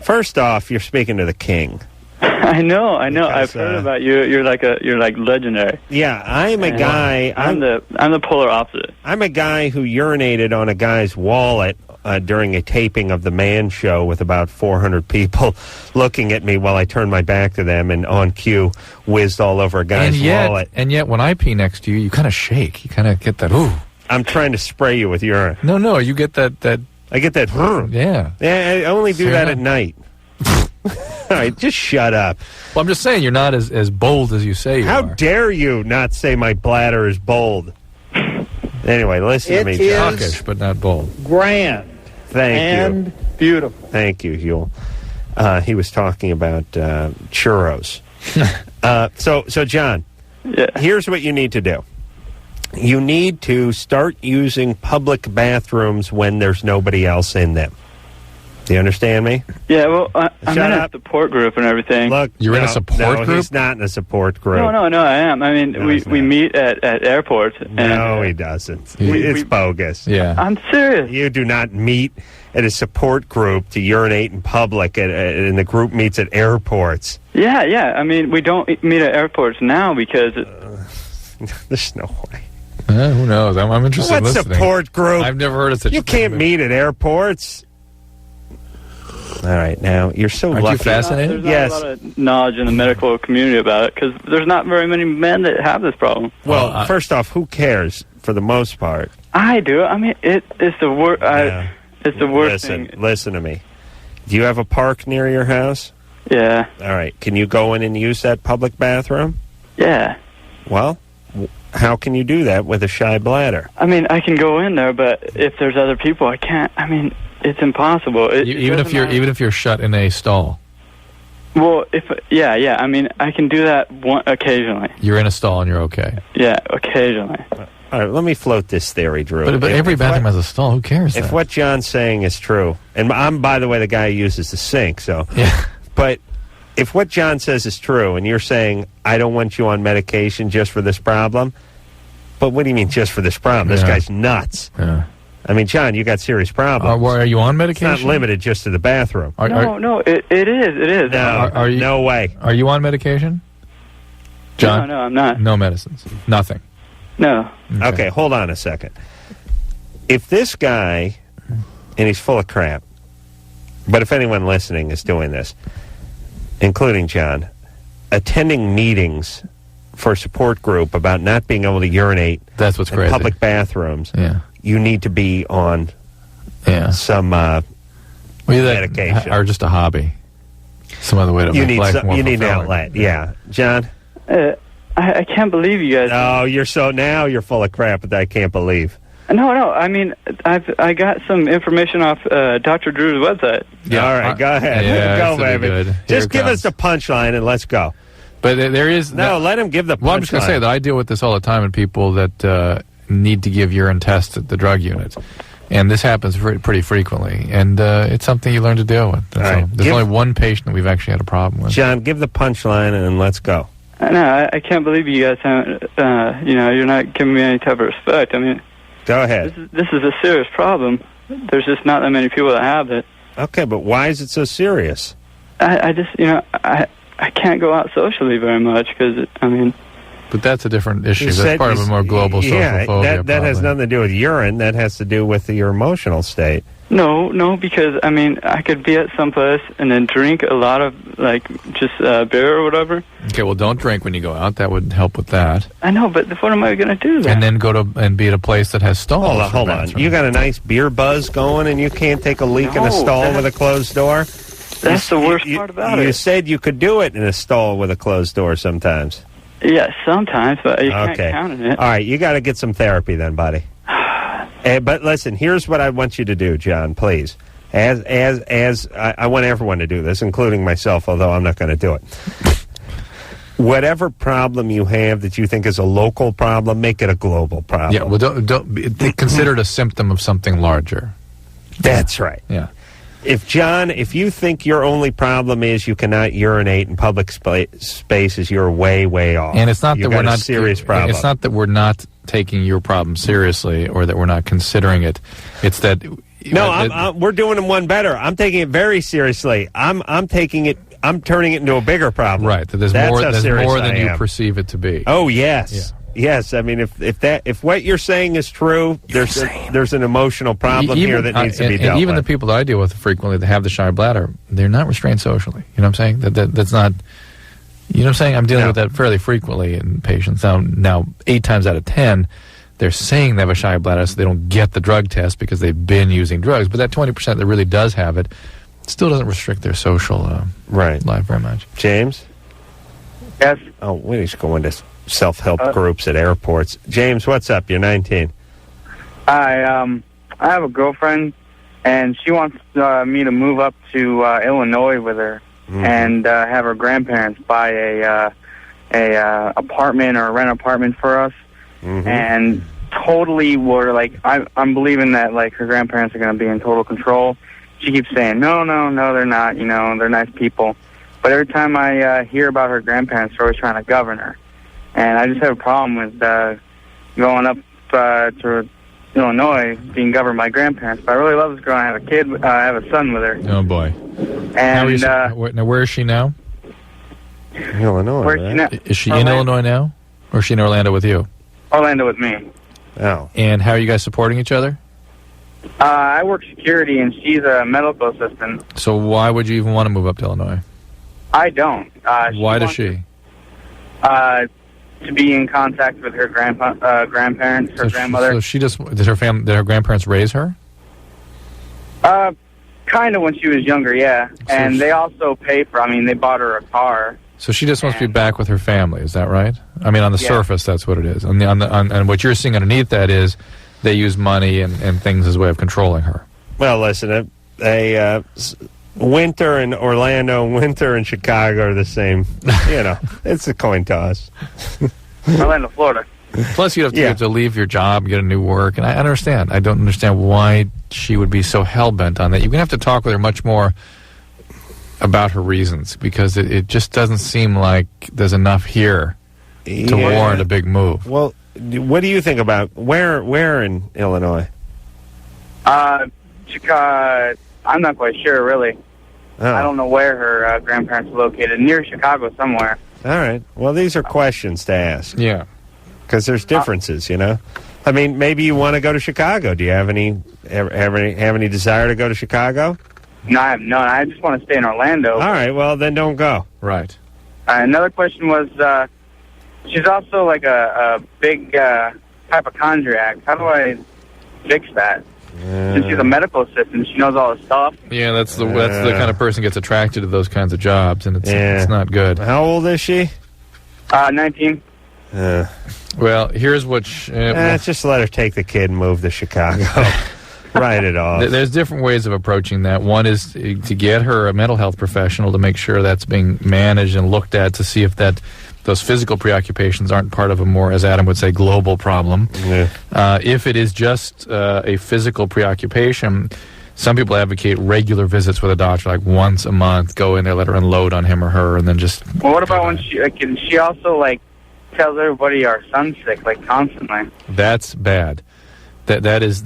B: first off, you're speaking to the king.
K: I know. I've heard about you. You're like legendary.
B: Yeah, I'm a guy.
K: I'm the polar opposite.
B: I'm a guy who urinated on a guy's wallet during a taping of the Man Show with about 400 people looking at me while I turned my back to them, and on cue whizzed all over a guy's wallet.
C: And yet, when I pee next to you, you kind of shake. You kind of get that. Ooh.
B: I'm trying to spray you with urine.
C: No, you get that.
B: I get that.
C: Yeah.
B: Yeah, I only do that at night. All right, just shut up.
C: Well, I'm just saying you're not as bold as you say you are.
B: How dare you not say my bladder is bold? Anyway, listen to me.
C: It is hawkish, but not bold.
L: Grand.
B: Thank you.
L: And beautiful.
B: Thank you, Huel. He was talking about churros. So, John, here's what you need to do. You need to start using public bathrooms when there's nobody else in them. Do you understand me?
K: Yeah, well, I'm in a support group and everything.
B: Look,
C: you're in a support group?
B: He's not in a support group.
K: No, I am. I mean, we meet at airports. And,
B: no, he doesn't. It's bogus.
C: Yeah.
K: I'm serious.
B: You do not meet at a support group to urinate in public, and the group meets at airports.
K: Yeah. I mean, we don't meet at airports now because...
B: There's no way.
C: Who knows? I'm interested in listening.
B: What support group?
C: I've never heard of such a thing.
B: You can't meet at airports. All right, now, you're so lucky.
C: Aren't you fascinated?
K: There's not a lot of knowledge in the medical community about it because there's not very many men that have this problem.
B: Well, first off, who cares for the most part?
K: I do. I mean, it's the worst. It's the worst thing.
B: Listen to me. Do you have a park near your house?
K: Yeah.
B: All right. Can you go in and use that public bathroom?
K: Yeah.
B: Well, how can you do that with a shy bladder?
K: I mean, I can go in there, but if there's other people, I can't. I mean, it's impossible.
C: Even if you're shut in a stall.
K: Well, yeah. I mean, I can do that occasionally.
C: You're in a stall and you're okay.
K: Yeah, occasionally.
B: All right, let me float this theory, Drew.
C: But every bathroom has a stall. Who cares?
B: If what John's saying is true, and I'm, by the way, the guy who uses the sink, so.
C: Yeah.
B: But if what John says is true, and you're saying, I don't want you on medication just for this problem, but what do you mean just for this problem? This guy's nuts.
C: Yeah.
B: I mean, John, you got serious problems.
C: Are you on medication?
B: It's not limited just to the bathroom.
K: No, it is.
B: No, no way.
C: Are you on medication? John?
K: No, I'm not.
C: No medicines. Nothing.
K: No.
B: Okay, hold on a second. If this guy, and he's full of crap, but if anyone listening is doing this, including John, attending meetings for a support group about not being able to urinate
C: That's what's
B: in
C: crazy.
B: public bathrooms, you need to be on some medication.
C: Or just a hobby. Some other way to make life more
B: You need an
C: fulfilling.
B: outlet, yeah. John?
K: I can't believe you guys.
B: Oh, now you're full of crap that I can't believe.
K: No. I mean, I got some information off Dr. Drew's website.
B: Yeah, all right, go ahead.
C: Yeah,
B: go, baby.
C: Good.
B: Just give us the punchline and let's go.
C: But there is...
B: let him give the punchline.
C: Well, I'm just going to say that I deal with this all the time in people that need to give urine tests at the drug unit. And this happens pretty frequently. And it's something you learn to deal with. There's only one patient that we've actually had a problem with.
B: John, give the punchline and let's go.
K: No, I can't believe you guys haven't, you're not giving me any type of respect. I mean...
B: Go ahead.
K: This is a serious problem. There's just not that many people that have it.
B: Okay, but why is it so serious?
K: I just, I can't go out socially very much because,
C: But that's a different issue. That's part of a more global social phobia.
B: That has nothing to do with urine. That has to do with your emotional state.
K: No, because, I could be at some place and then drink a lot of, just beer or whatever.
C: Okay, well, don't drink when you go out. That would help with that.
K: I know, but what am I going to do then?
C: And then go to and be at a place that has stalls.
B: Hold on. You got a nice beer buzz going and you can't take a leak in a stall with a closed door?
K: That's the worst part about it.
B: You said you could do it in a stall with a closed door sometimes.
K: Yeah, sometimes, but you can't count on it.
B: All right, you got to get some therapy then, buddy. But listen, here's what I want you to do, John, please. As I want everyone to do this, including myself, although I'm not going to do it. Whatever problem you have that you think is a local problem, make it a global problem.
C: Yeah, well, don't consider it a symptom of something larger.
B: That's right.
C: Yeah.
B: If you think your only problem is you cannot urinate in public spaces, you're way, way off.
C: And it's not that we're not
B: serious problem.
C: It's not that we're not taking your problem seriously or that we're not considering it. It's that
B: we're doing them one better. I'm taking it very seriously. I'm taking it. I'm turning it into a bigger problem.
C: Right. There's more than you perceive it to be.
B: Oh yes. Yeah. Yes, I mean if what you're saying is true, there's an emotional problem here that needs to be dealt with.
C: Even the people that I deal with frequently that have the shy bladder, they're not restrained socially. You know what I'm saying? That's not. You know what I'm saying? I'm dealing with that fairly frequently in patients. Now 8 times out of 10, they're saying they have a shy bladder, so they don't get the drug test because they've been using drugs. But that 20% that really does have it still doesn't restrict their social life very much.
B: James?
L: Yes.
B: Oh, we need to go into self-help groups at airports. James, what's up? You're 19.
L: I have a girlfriend, and she wants me to move up to Illinois with her and have her grandparents buy a apartment or rent apartment for us, and totally were like, I'm believing that like her grandparents are going to be in total control. She keeps saying, no, they're not. You know, they're nice people. But every time I hear about her grandparents, they're always trying to govern her. And I just have a problem with going up to Illinois being governed by grandparents. But I really love this girl. I have a kid. I have a son with her.
C: Oh, boy.
L: And
C: now, where is she now?
B: Illinois.
L: Where's she now?
C: Is she in Illinois now? Or is she in Orlando with you?
L: Orlando with me.
B: Oh.
C: And how are you guys supporting each other?
L: I work security, and she's a medical assistant.
C: So why would you even want to move up to Illinois?
L: I don't.
C: Why does she?
L: To be in contact with her grandparents, her grandmother.
C: So she just did her grandparents raise her?
L: Kind of when she was younger, yeah. And they also pay for. I mean, they bought her a car.
C: So she just wants to be back with her family. Is that right? I mean, on the surface, that's what it is. And what you're seeing underneath that is they use money and things as a way of controlling her.
B: Well, listen, winter in Orlando, winter in Chicago are the same. You know, it's a coin toss.
L: Orlando, Florida.
C: Plus, you have to leave your job, get a new work, and I understand. I don't understand why she would be so hell-bent on that. You're going to have to talk with her much more about her reasons, because it just doesn't seem like there's enough here to warrant a big move.
B: Well, what do you think about where in Illinois?
L: Chicago. I'm not quite sure, really.
B: Oh.
L: I don't know where her grandparents are located. Near Chicago somewhere.
B: All right. Well, these are questions to ask.
C: Yeah.
B: Because there's differences, you know. I mean, maybe you want to go to Chicago. Do you have any desire to go to Chicago?
L: No, I have none. I just want to stay in Orlando.
B: All right. Well, then don't go.
C: Right.
L: Another question was, she's also like a big hypochondriac. How do I fix that? Since she's a medical assistant, she knows all the stuff.
C: Yeah, that's the kind of person gets attracted to those kinds of jobs, and it's not good.
B: How old is she?
L: 19.
C: Well, here's what...
B: just let her take the kid and move to Chicago. Write it off.
C: There's different ways of approaching that. One is to get her a mental health professional to make sure that's being managed and looked at to see if those physical preoccupations aren't part of a more, as Adam would say, global problem.
B: Yeah.
C: If it is just a physical preoccupation, some people advocate regular visits with a doctor, like once a month, go in there, let her unload on him or her, and then just...
L: Well, what about when she also, like, tells everybody our son's sick, like, constantly?
C: That's bad. That is.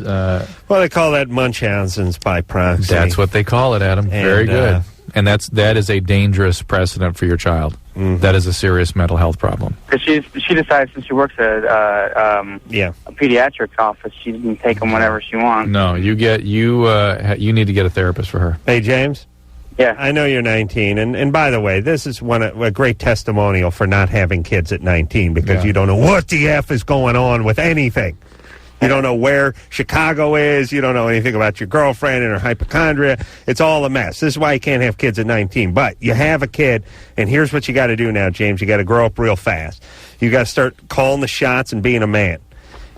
B: Well, they call that Munchausen's by proxy.
C: That's what they call it, Adam. Very good. And that is a dangerous precedent for your child. Mm-hmm. That is a serious mental health problem.
L: Because she decides, since she works at a pediatric office, she can take them whenever she wants.
C: No, you need to get a therapist for her.
B: Hey, James.
L: Yeah.
B: I know you're 19, and by the way, this is a great testimonial for not having kids at 19, because you don't know what the F is going on with anything. You don't know where Chicago is. You don't know anything about your girlfriend and her hypochondria. It's all a mess. This is why you can't have kids at 19. But you have a kid, and here's what you got to do now, James. You got to grow up real fast. You got to start calling the shots and being a man.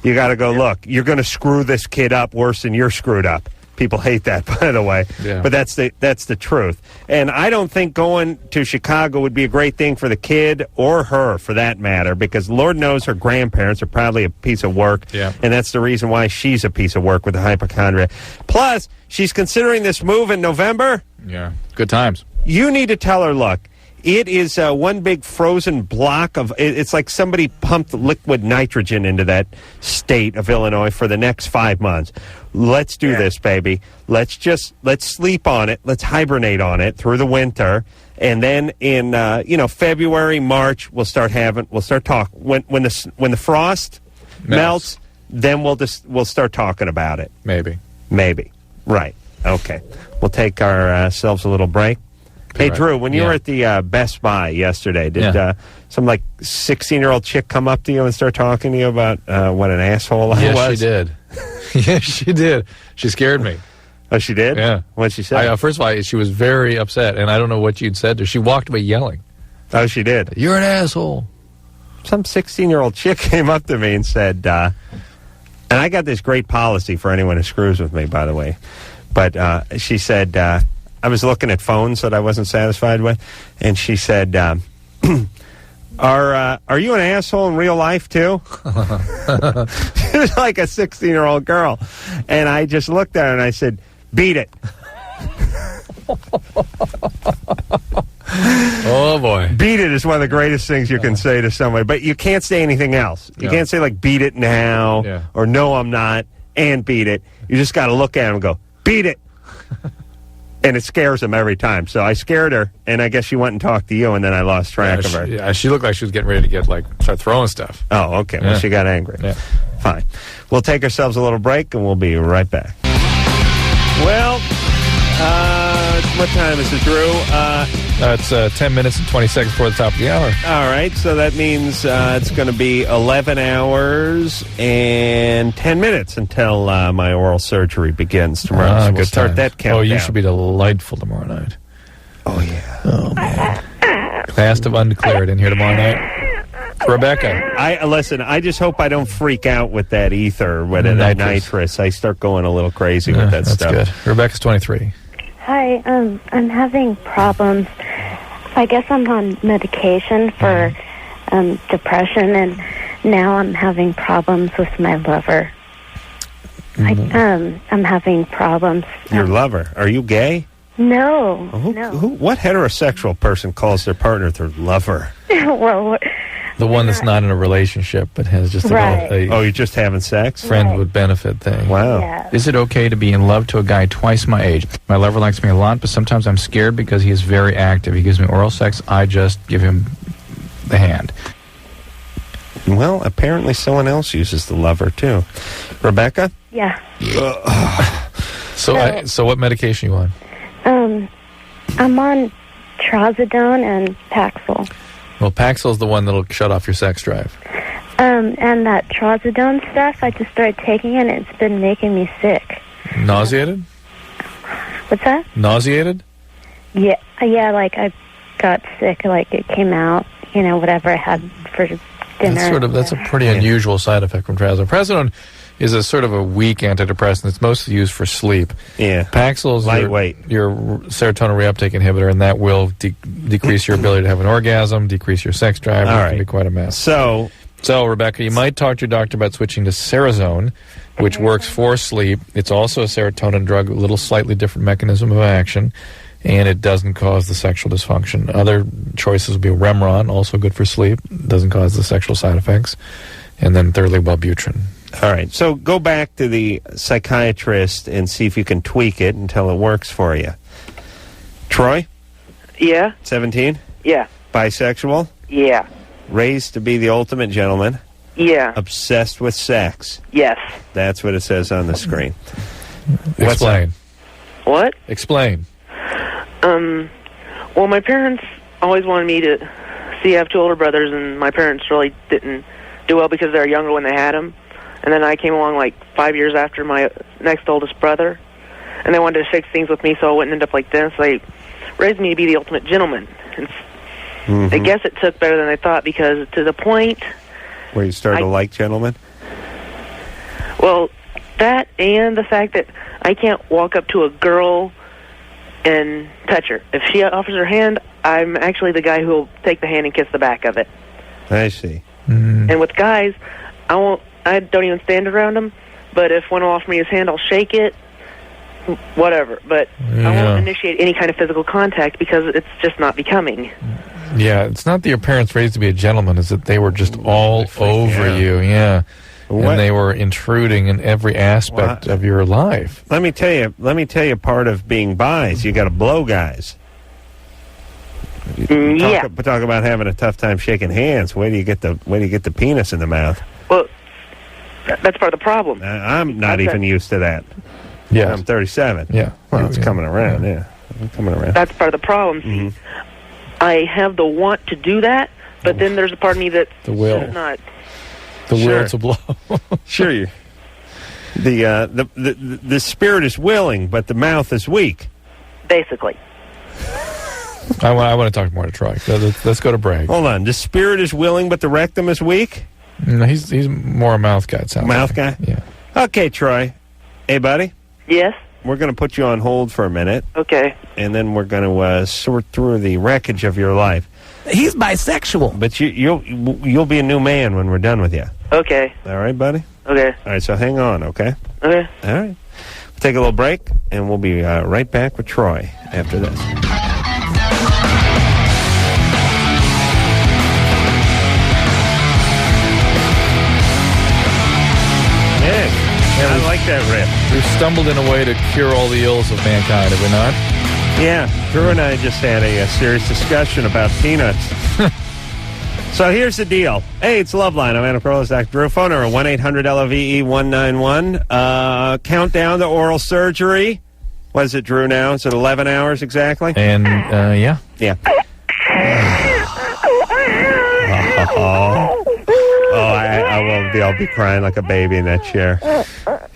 B: You got to go, look, you're going to screw this kid up worse than you're screwed up. People hate that, by the way. Yeah. But that's the truth. And I don't think going to Chicago would be a great thing for the kid or her, for that matter, because Lord knows her grandparents are probably a piece of work.
C: Yeah.
B: And that's the reason why she's a piece of work with the hypochondria. Plus, she's considering this move in November.
C: Yeah. Good times.
B: You need to tell her, look, it is one big frozen block of... It's like somebody pumped liquid nitrogen into that state of Illinois for the next 5 months. Let's do this, baby. Let's sleep on it. Let's hibernate on it through the winter. And then in, February, March, we'll start talking. When the frost melts, then we'll start talking about it.
C: Maybe.
B: Right. Okay. We'll take ourselves a little break. Hey, Drew, when you were at the Best Buy yesterday, did some 16-year-old chick come up to you and start talking to you about what an asshole I was?
C: Yes, she did. Yes, she did. She scared me.
B: Oh, she did?
C: Yeah.
B: What'd she say?
C: First of all, she was very upset, and I don't know what you'd said to her. She walked away yelling.
B: Oh, she did?
C: You're an asshole.
B: Some 16-year-old chick came up to me and said, and I got this great policy for anyone who screws with me, by the way, but she said... I was looking at phones that I wasn't satisfied with, and she said, Are you an asshole in real life too? She was like a 16-year-old girl, and I just looked at her and I said, "Beat it."
C: Oh boy,
B: beat it is one of the greatest things you can say to somebody, but you can't say anything else. You can't say like "beat it now" or "no, I'm not," and beat it. You just got to look at him and go, "Beat it." And it scares him every time. So I scared her, and I guess she went and talked to you, and then I lost track of her.
C: Yeah, she looked like she was getting ready to start throwing stuff.
B: Oh, okay. Well, she got angry. Yeah. Fine. We'll take ourselves a little break, and we'll be right back. Well, what time is it, Drew?
C: It's 10 minutes and 20 seconds before the top of the hour.
B: All right, so that means it's going to be 11 hours and 10 minutes until my oral surgery begins tomorrow. So we'll start that countdown.
C: Oh, you should be delightful tomorrow night.
B: Oh, yeah.
C: Oh, man. Fast of undeclared in here tomorrow night. Rebecca.
B: Listen, I just hope I don't freak out with that ether, with that nitrous. I start going a little crazy with that stuff.
C: That's good. Rebecca's 23.
H: Hi, I'm having problems. I guess I'm on medication for depression, and now I'm having problems with my lover. I'm having problems.
B: Your lover? Are you gay?
H: No.
B: What heterosexual person calls their partner their lover?
H: Well,
C: the one that's not in a relationship but has just
B: you're just having sex?
C: Friend would benefit thing.
B: Wow.
H: Yeah.
C: Is it okay to be in love to a guy twice my age? My lover likes me a lot, but sometimes I'm scared because he is very active. He gives me oral sex. I just give him the hand.
B: Well, apparently someone else uses the lover, too. Rebecca?
H: Yeah.
C: So what medication you on?
H: I'm on Trazodone and Paxil.
C: Well, Paxil's the one that'll shut off your sex drive.
H: And that Trazodone stuff, I just started taking it, and it's been making me sick.
C: Nauseated?
H: What's that?
C: Nauseated?
H: Yeah, like I got sick, like it came out, whatever I had for dinner.
C: That's a pretty unusual side effect from Trazodone. Trazodone is a sort of a weak antidepressant. It's mostly used for sleep.
B: Yeah.
C: Paxil is
B: lightweight.
C: Your serotonin reuptake inhibitor, and that will decrease your ability to have an orgasm, decrease your sex drive. It can be quite a mess.
B: So,
C: Rebecca, you might talk to your doctor about switching to Serazone, which works for sleep. It's also a serotonin drug, a little slightly different mechanism of action, and it doesn't cause the sexual dysfunction. Other choices would be Remeron, also good for sleep, doesn't cause the sexual side effects, and then thirdly, Wellbutrin.
B: All right, so go back to the psychiatrist and see if you can tweak it until it works for you. Troy?
F: Yeah?
B: 17?
F: Yeah.
B: Bisexual?
F: Yeah.
B: Raised to be the ultimate gentleman?
F: Yeah.
B: Obsessed with sex?
F: Yes.
B: That's what it says on the screen.
C: Explain.
F: What?
C: Explain.
F: Well, my parents always wanted me to see I have two older brothers, and my parents really didn't do well because they were younger when they had them. And then I came along like 5 years after my next oldest brother, and they wanted to fix things with me so I wouldn't end up like this. They raised me to be the ultimate gentleman. And I guess it took better than I thought, because to the point
B: where you started to like gentlemen?
F: Well, that and the fact that I can't walk up to a girl and touch her. If she offers her hand, I'm actually the guy who will take the hand and kiss the back of it.
B: I see.
F: And with guys, I don't even stand around them, but if one will offer me his hand, I'll shake it, whatever. But I won't initiate any kind of physical contact because it's just not becoming.
C: Yeah, it's not that your parents raised to be a gentleman, it's that they were just all over you, and they were intruding in every aspect of your life.
B: Let me tell you part of being bi is you got to blow guys. Talk about having a tough time shaking hands. Where do you get the penis in the mouth?
F: Well, that's part of the problem.
B: I'm not even used to that.
C: Yeah,
B: I'm 37.
C: Yeah,
B: well, it's coming around. Yeah, I'm coming around.
F: That's part of the problem. See, I have the want to do that, but then there's a part of me that
C: the will,
F: does not.
C: The will to blow.
B: Sure, the spirit is willing, but the mouth is weak.
F: Basically.
C: I want to talk more to Troy. Let's go to Bragg.
B: Hold on. The spirit is willing, but the rectum is weak?
C: No, he's more a mouth guy. It sounds
B: mouth guy?
C: Yeah.
B: Okay, Troy. Hey, buddy?
F: Yes?
B: we're going to put you on hold for a minute.
F: Okay.
B: And then we're going to sort through the wreckage of your life.
M: He's bisexual.
B: But you'll be a new man when we're done with you.
F: Okay.
B: All right, buddy?
F: Okay.
B: All right, so hang on, okay?
F: Okay.
B: All right. We'll take a little break, and we'll be right back with Troy after this. I like that riff.
C: We've stumbled in a way to cure all the ills of mankind, have we not?
B: Yeah, Drew and I just had a serious discussion about peanuts. So here's the deal. Hey, it's Loveline. I'm Adam Carolla, Dr. Drew. Phone number 1-800-LOVE-191. Countdown to oral surgery. What is it, Drew, now? Is it 11 hours exactly?
C: And, yeah.
B: Yeah. I'll be crying like a baby in that chair.
C: Yeah,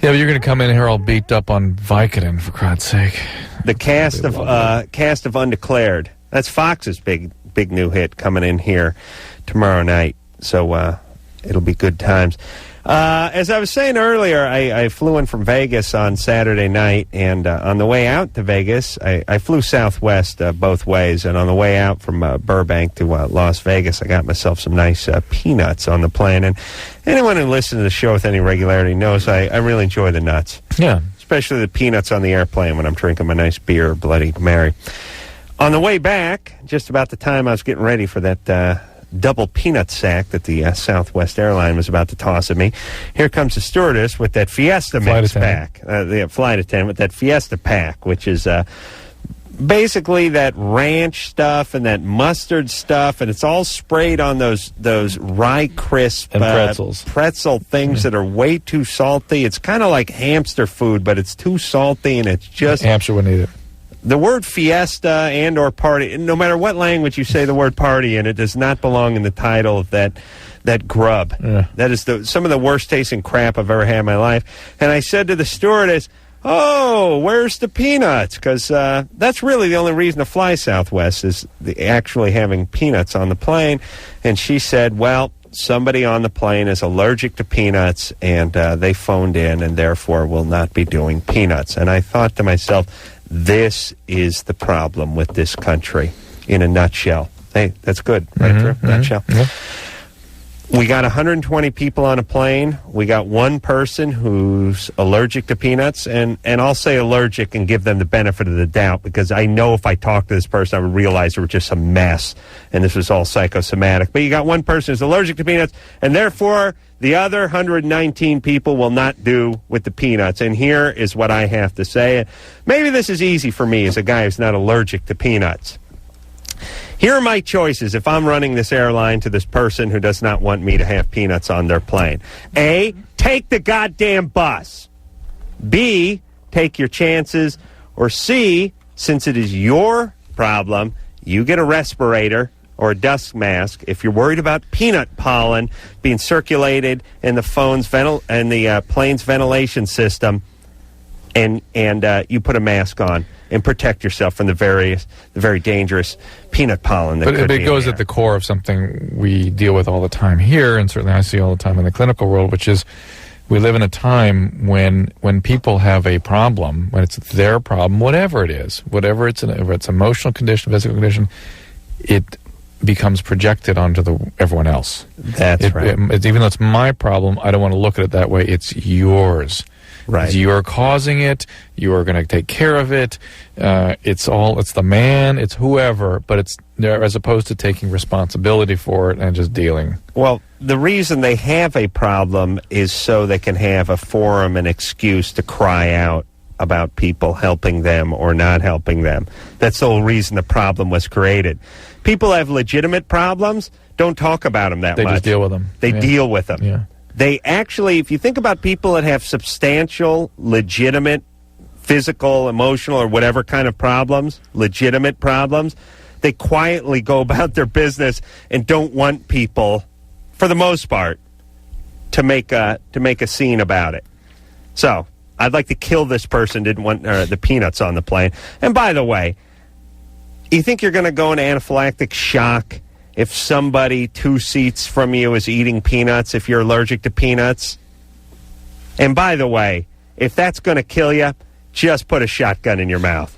C: but you're going to come in here all beat up on Vicodin, for God's sake.
B: The cast of Undeclared. That's Fox's big new hit coming in here tomorrow night. So it'll be good times. As I was saying earlier, I flew in from Vegas on Saturday night, and on the way out to Vegas, I flew Southwest both ways, and on the way out from Burbank to Las Vegas, I got myself some nice peanuts on the plane. And anyone who listens to the show with any regularity knows I really enjoy the nuts.
C: Yeah.
B: Especially the peanuts on the airplane when I'm drinking my nice beer, Bloody Mary. On the way back, just about the time I was getting ready for that double peanut sack that the Southwest airline was about to toss at me, here comes the stewardess with that Fiesta mix pack. The flight attendant with that Fiesta pack, which is basically that ranch stuff and that mustard stuff, and it's all sprayed on those rye crisp
C: and pretzels.
B: Pretzel things that are way too salty. It's kind of like hamster food, but it's too salty, and it's just...
C: Hamster wouldn't eat it.
B: The word fiesta and or party, no matter what language you say the word party in, it does not belong in the title of that grub.
C: Yeah.
B: That is some of the worst tasting crap I've ever had in my life. And I said to the stewardess, "Oh, where's the peanuts?" Because that's really the only reason to fly Southwest is actually having peanuts on the plane. And she said, "Well, somebody on the plane is allergic to peanuts, and they phoned in and therefore will not be doing peanuts." And I thought to myself, this is the problem with this country in a nutshell. Hey, that's good, right, Drew? Nutshell.
C: Mm-hmm.
B: We got 120 people on a plane. We got one person who's allergic to peanuts, and I'll say allergic and give them the benefit of the doubt because I know if I talked to this person, I would realize they were just a mess, and this was all psychosomatic. But you got one person who's allergic to peanuts, and therefore the other 119 people will not do with the peanuts. And here is what I have to say. Maybe this is easy for me as a guy who's not allergic to peanuts. Here are my choices if I'm running this airline to this person who does not want me to have peanuts on their plane. A, take the goddamn bus. B, take your chances. Or C, since it is your problem, you get a respirator or a dust mask if you're worried about peanut pollen being circulated in the plane's ventilation system, and you put a mask on and protect yourself from the very dangerous peanut pollen that could be
C: But it goes at the core of something we deal with all the time here, and certainly I see all the time in the clinical world, which is we live in a time when people have a problem, when it's their problem, whatever it is, whether it's emotional condition, physical condition, it becomes projected onto everyone else.
B: That's right.
C: Even though it's my problem, I don't want to look at it that way. It's yours.
B: Right.
C: You're causing it. You are going to take care of it. It's the man. It's whoever. But it's there as opposed to taking responsibility for it and just dealing.
B: Well, the reason they have a problem is so they can have a forum, an excuse to cry out about people helping them or not helping them. That's the whole reason the problem was created. People have legitimate problems. Don't talk about them that much.
C: They just deal with them.
B: They deal with them.
C: Yeah.
B: They actually, if you think about people that have substantial, legitimate, physical, emotional, or whatever kind of problems, legitimate problems, they quietly go about their business and don't want people, for the most part, to make a scene about it. So, I'd like to kill this person, didn't want the peanuts on the plane. And by the way, you think you're going to go into anaphylactic shock if somebody 2 seats from you is eating peanuts, if you're allergic to peanuts? And by the way, if that's going to kill you, just put a shotgun in your mouth.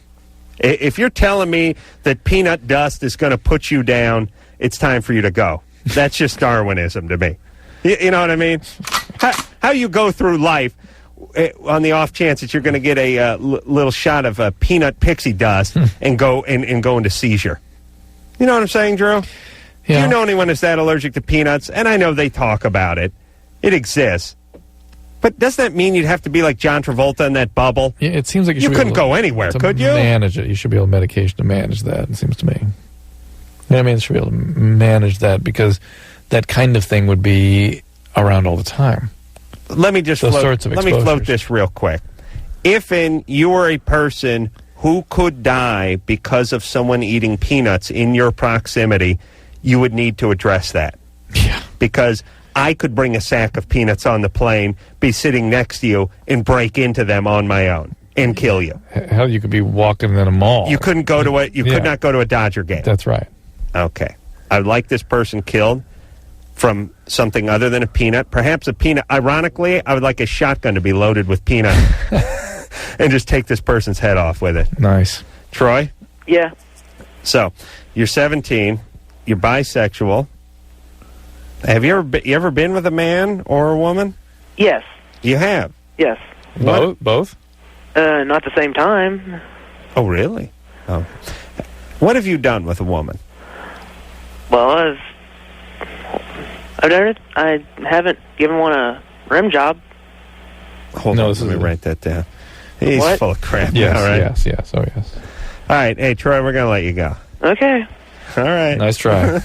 B: If you're telling me that peanut dust is going to put you down, it's time for you to go. That's just Darwinism to me. You know what I mean? How you go through life on the off chance that you're going to get a little shot of peanut pixie dust and go into seizure. You know what I'm saying, Drew? Yeah. Do you know anyone that's that allergic to peanuts? And I know they talk about it. It exists. But doesn't that mean you'd have to be like John Travolta in that bubble?
C: Yeah, it seems like you
B: couldn't go anywhere, could you?
C: Manage it. You should be able to medication to manage that, it seems to me. You know what I mean? You should be able to manage that because that kind of thing would be around all the time.
B: Let me just float this real quick. If you were a person who could die because of someone eating peanuts in your proximity, you would need to address that.
C: Yeah.
B: Because I could bring a sack of peanuts on the plane, be sitting next to you, and break into them on my own and kill you.
C: Hell, you could be walking in a mall.
B: You couldn't go to could not go to a Dodger game.
C: That's right.
B: Okay. I would like this person killed from something other than a peanut. Perhaps a peanut. Ironically, I would like a shotgun to be loaded with peanut and just take this person's head off with it.
C: Nice.
B: Troy?
F: Yeah.
B: So, you're 17. You're bisexual. Have you ever been with a man or a woman?
F: Yes.
B: You have?
F: Yes.
C: Both?
F: Not the same time.
B: Oh, really? Oh. What have you done with a woman?
F: Well, I haven't given one a rim job.
B: Hold on, let me write that down. He's full of crap.
C: Yes,
B: all right?
C: yes. Oh, yes.
B: All right. Hey, Troy, we're going to let you go.
F: Okay.
B: All right.
C: Nice try.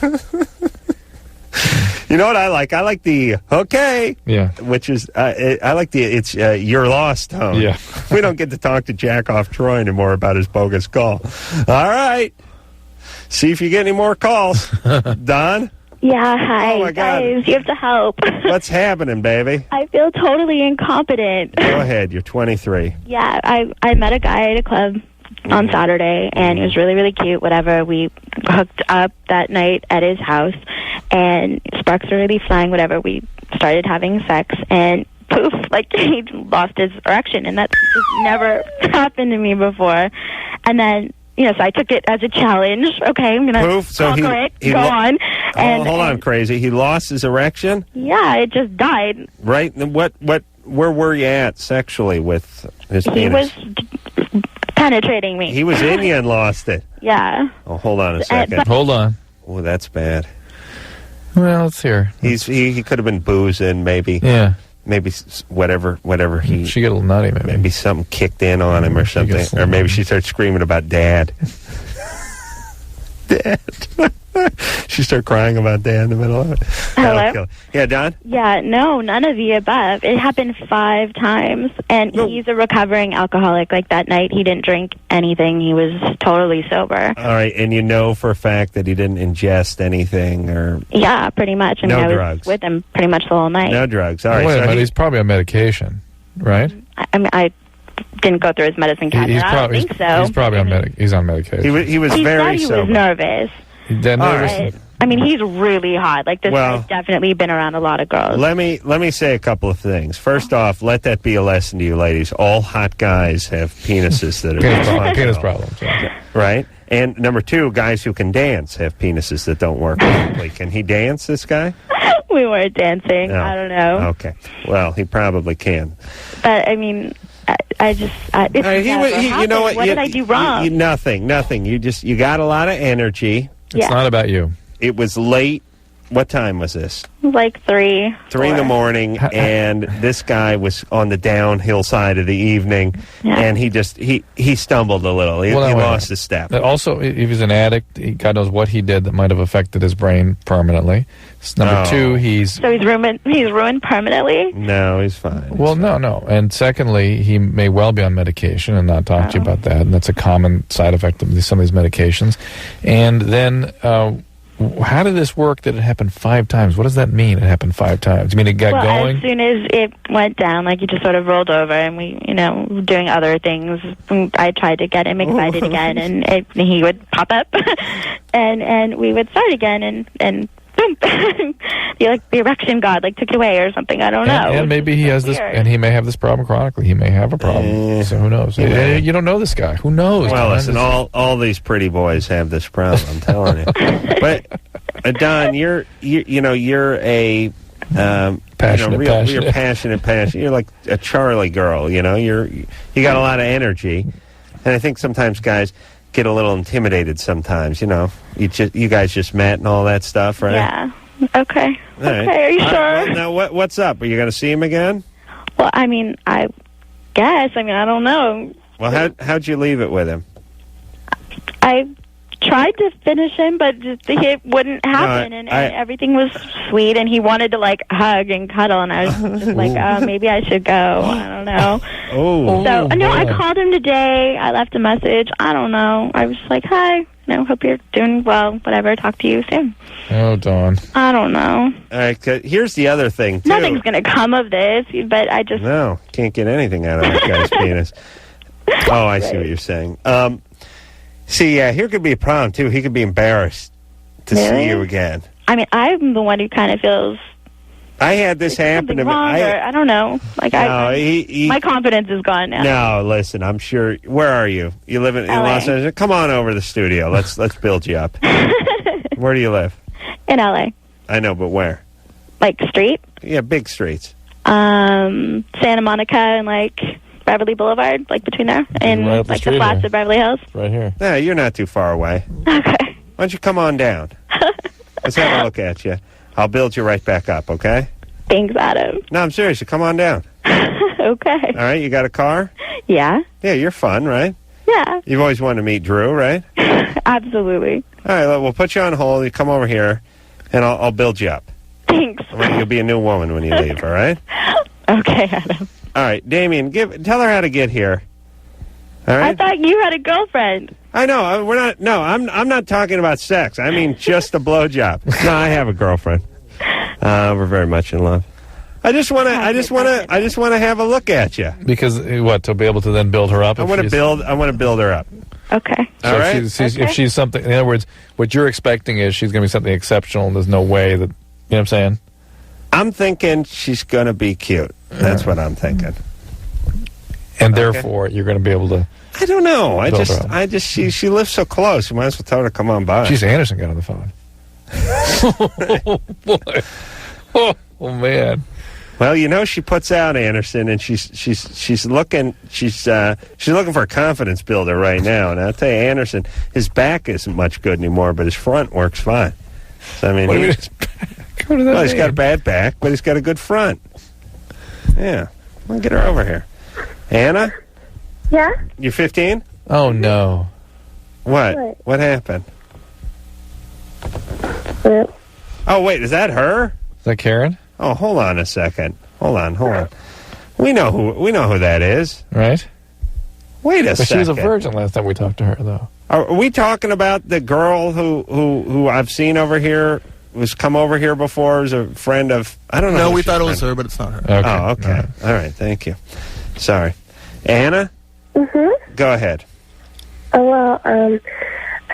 B: You know what I like? I like the okay.
C: Yeah.
B: Which is, I like the it's you're lost tone.
C: Yeah.
B: We don't get to talk to Jack-Off Troy anymore about his bogus call. All right. See if you get any more calls. Don?
N: Yeah, hi.
B: Oh, my God.
N: Guys, you have to help.
B: What's happening, baby?
N: I feel totally incompetent.
B: Go ahead. You're 23.
N: Yeah, I met a guy at a club on Saturday, and he was really, really cute, whatever. We hooked up that night at his house, and sparks were really flying, whatever. We started having sex, and poof, like, he lost his erection, and that just never happened to me before. And then, so I took it as a challenge. Okay, I'm going to conquer it, go on.
B: And hold on, crazy. He lost his erection?
N: Yeah, it just died.
B: Right? And where were you at sexually with his penis?
N: He was penetrating me.
B: He was in you and lost it.
N: Yeah.
B: Oh, hold on a second.
C: Hold on.
B: Oh, that's bad.
C: Well, let's hear.
B: He could have been boozing, maybe.
C: Yeah.
B: Maybe whatever he...
C: She got a little nutty, maybe.
B: Maybe something kicked in on him or something. Or maybe she started screaming about Dad. Dad. She started crying about Dad in the middle of it.
N: Hello?
B: Yeah, Don?
N: Yeah, no, none of the above. It happened 5 times, and he's a recovering alcoholic. Like, that night, he didn't drink anything. He was totally sober.
B: All right, and you know for a fact that he didn't ingest anything or...
N: Yeah, pretty much. I mean, I was with him pretty much the whole night.
B: No drugs. All right.
C: Wait a minute, he's probably on medication, right?
N: I didn't go through his medicine cabinet. I don't think so.
C: He's probably on medication.
B: He was very sober.
N: He was nervous. I mean, he's really hot. Like, this guy's definitely been around a lot of girls.
B: Let me say a couple of things. First off, let that be a lesson to you ladies. All hot guys have penises that are
C: penis problems. Yeah.
B: Right? And number 2, guys who can dance have penises that don't work correctly. Can he dance, this guy?
N: We weren't dancing. No. I don't know.
B: Okay. Well, he probably can.
N: But, I mean... it's
B: you know what?
N: What did I do wrong?
B: Nothing. You got a lot of energy.
C: It's not about you.
B: It was late. What time was this?
N: Like 3.
B: 3 in the morning, and this guy was on the downhill side of the evening, and he stumbled a little. He lost his step.
C: Also, he was an addict. God knows what he did that might have affected his brain permanently. Number 2,
N: So he's ruined permanently?
B: No, he's fine.
C: Well, no. And secondly, he may well be on medication and not talk to you about that, and that's a common side effect of some of these medications. And then... how did this work that it happened 5 times? What does that mean, it happened 5 times? You mean it got going?
N: As soon as it went down, like, he just sort of rolled over, and we, doing other things. I tried to get him excited again, and he would pop up, and we would start again, and the erection god took it away or something. I don't know.
C: And maybe he has this, and he may have this problem chronically. He may have a problem. So who knows? You don't know this guy. Who knows?
B: Well, listen, all these pretty boys have this problem. I'm telling you. But Don, you're a
C: passionate.
B: You're passionate. You're like a Charlie girl. You got a lot of energy, and I think sometimes guys get a little intimidated. Sometimes, you guys just met and all that stuff, right?
N: Yeah. Okay.
B: All right.
N: Okay. Are you sure?
B: Well, now, what's up? Are you going to see him again?
N: Well, I guess. I don't know.
B: Well, how'd you leave it with him?
N: I tried to finish him, but it wouldn't happen, and everything was sweet, and he wanted to hug and cuddle, and I was just maybe I should go. I don't know. I called him today. I left a message. I don't know. I was like, hi. Hope you're doing well. Whatever. Talk to you soon.
C: Oh, Dawn.
N: I don't know.
B: All right. Here's the other thing, too.
N: Nothing's going to come of this, but I just...
B: No. Can't get anything out of that guy's penis. Oh, I see what you're saying. Here could be a problem, too. He could be embarrassed to see you again.
N: I'm the one who kind of feels...
B: I had this happen to me.
N: I don't know. My confidence is gone now.
B: No, listen, I'm sure... Where are you? You live in Los Angeles? Come on over to the studio. Let's build you up. Where do you live?
N: In L.A.
B: I know, but where?
N: Street?
B: Yeah, big streets.
N: Santa Monica and, Beverly Boulevard, between there, and
C: right
N: the flats of Beverly Hills.
C: Right here.
B: Yeah, you're not too far away.
N: Okay.
B: Why don't you come on down? Let's have a look at you. I'll build you right back up, okay?
N: Thanks, Adam.
B: No, I'm serious. Come on down.
N: Okay.
B: All right, you got a car?
N: Yeah.
B: Yeah, you're fun, right?
N: Yeah.
B: You've always wanted to meet Drew, right?
N: Absolutely.
B: All right, we'll put you on hold. You come over here, and I'll build you up.
N: Thanks.
B: You'll be a new woman when you leave, all right?
N: Okay, Adam.
B: All right, Damien, tell her how to get here. All right?
N: I thought you had a girlfriend.
B: I know. We're not. No, I'm not talking about sex. I mean just a blowjob. No, I have a girlfriend. We're very much in love. I just want to have a look at you.
C: Because to be able to then build her up.
B: I want to build her up.
N: Okay.
C: So
B: all right.
C: If she's something, in other words, what you're expecting is she's going to be something exceptional, and there's no way that, you know what I'm saying?
B: I'm thinking she's going to be cute. That's what I'm thinking.
C: And therefore, you're going to be able to.
B: I don't know. She lives so close. You might as well tell her to come on by.
C: Jeez, Anderson got on the phone. Oh, boy. Oh, man.
B: Well, she puts out Anderson, and she's looking for a confidence builder right now. And I'll tell you, Anderson, his back isn't much good anymore, but his front works fine. So,
C: what do you mean his back?
B: He's got a bad back, but he's got a good front. Yeah, I'll get her over here. Anna?
H: Yeah?
B: You 15?
C: Oh, no.
B: What? What happened?
H: What?
B: Oh, wait, is that her?
C: Is that Karen?
B: Oh, hold on a second. Hold on. We know who that is.
C: Right?
B: Wait a second.
C: She was a virgin last time we talked to her, though.
B: Are we talking about the girl who I've seen over here, who's come over here before, is a friend of... I don't know.
E: No, we thought it was her, but it's not her.
C: Okay.
B: Oh, okay. All right, thank you. Sorry. Anna?
H: Mm-hmm.
B: Go ahead.
H: Oh, well, I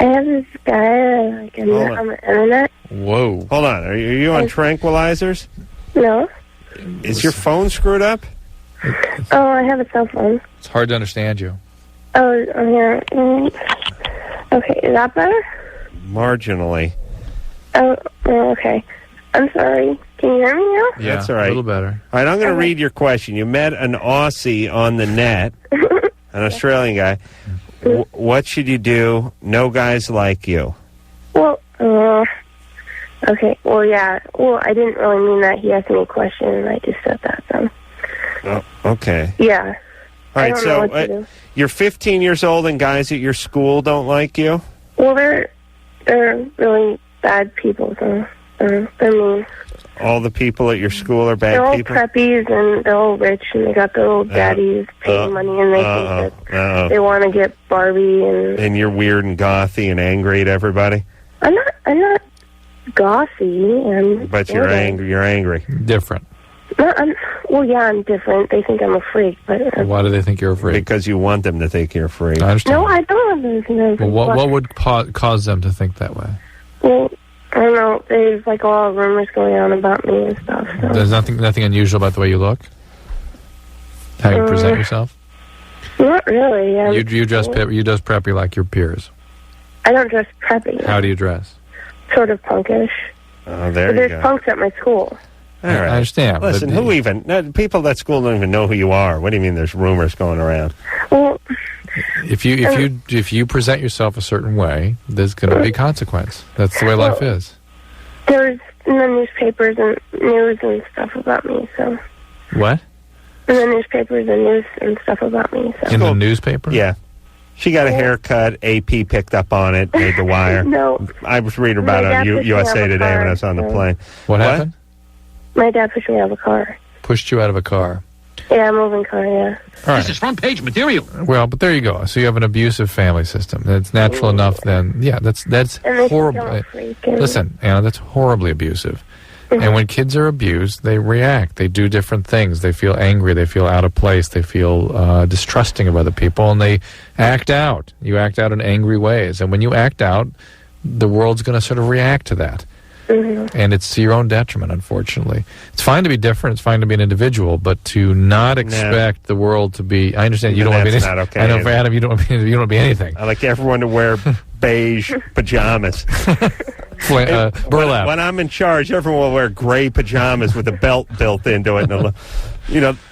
H: have this guy I met on the internet.
C: Whoa.
B: Hold on. Are you on tranquilizers?
H: No.
B: Is your phone screwed up?
H: Oh, I have a cell phone.
C: It's hard to understand you.
H: Oh, here. Okay, is that better?
B: Marginally.
H: Oh, okay. I'm sorry. Can you hear me now?
C: Yeah,
B: that's all right.
C: A little better.
B: All right, I'm going to read your question. You met an Aussie on the net, an Australian guy. What should you do? No guys like you.
H: Well, okay. Well, yeah. Well, I didn't really mean that. He asked me a question, and I just said that, so.
B: Oh, okay.
H: Yeah.
B: All right, so you're 15 years old, and guys at your school don't like you?
H: Well, they're really bad people, so they're mean.
B: All the people at your school are bad people?
H: They're all preppies, and they're all rich, and they got their old daddies paying money, and they think that they want to get Barbie. And
B: you're weird and gothy and angry at everybody?
H: I'm not gothy.
B: But you're angry. You're angry.
C: Different.
H: No, I'm different. They think I'm a freak, but...
C: Why do they think you're a freak?
B: Because you want them to think you're a freak.
C: I understand.
H: No, I don't want them to think I'm a freak.
C: Well, what would cause them to think that way?
H: Well, don't know. There's like a lot of rumors going on about me and stuff. So.
C: There's nothing unusual about the way you look? How you present yourself?
H: Not really.
C: You dress preppy like your peers.
H: I don't dress preppy.
C: How do you dress?
H: Sort of punkish.
B: Oh, there
H: but
B: you go.
H: there's punks at my school.
B: All right.
C: I understand.
B: Listen, people at school don't even know who you are. What do you mean there's rumors going around?
H: Well,
C: if you present yourself a certain way, there's going to be consequence. That's the way life is.
H: There's in the newspapers and news and stuff about me, so.
C: What?
H: In the newspapers and news and stuff about me, so.
C: In the newspaper?
B: Yeah. She got a haircut. AP picked up on it, made the wire.
H: No.
B: I was reading about it on USA Today when I was on the plane.
C: What happened?
H: My dad pushed me out of a car.
C: Pushed you out of a car.
H: Yeah, a moving car, yeah.
C: All right.
M: This is front page material.
C: Well, but there you go. So you have an abusive family system. That's natural enough then. Yeah, that's horrible. Listen, Anna, that's horribly abusive. And when kids are abused, they react. They do different things. They feel angry. They feel out of place. They feel distrusting of other people, and they act out. You act out in angry ways. And when you act out, the world's going to sort of react to that. And it's to your own detriment, unfortunately. It's fine to be different. It's fine to be an individual, but to not expect the world to be... I understand you don't want to be anything.
B: Not okay.
C: I know for Adam, you don't want to be anything.
B: I like everyone to wear beige pajamas.
C: Burlap.
B: When I'm in charge, everyone will wear gray pajamas with a belt built into it. And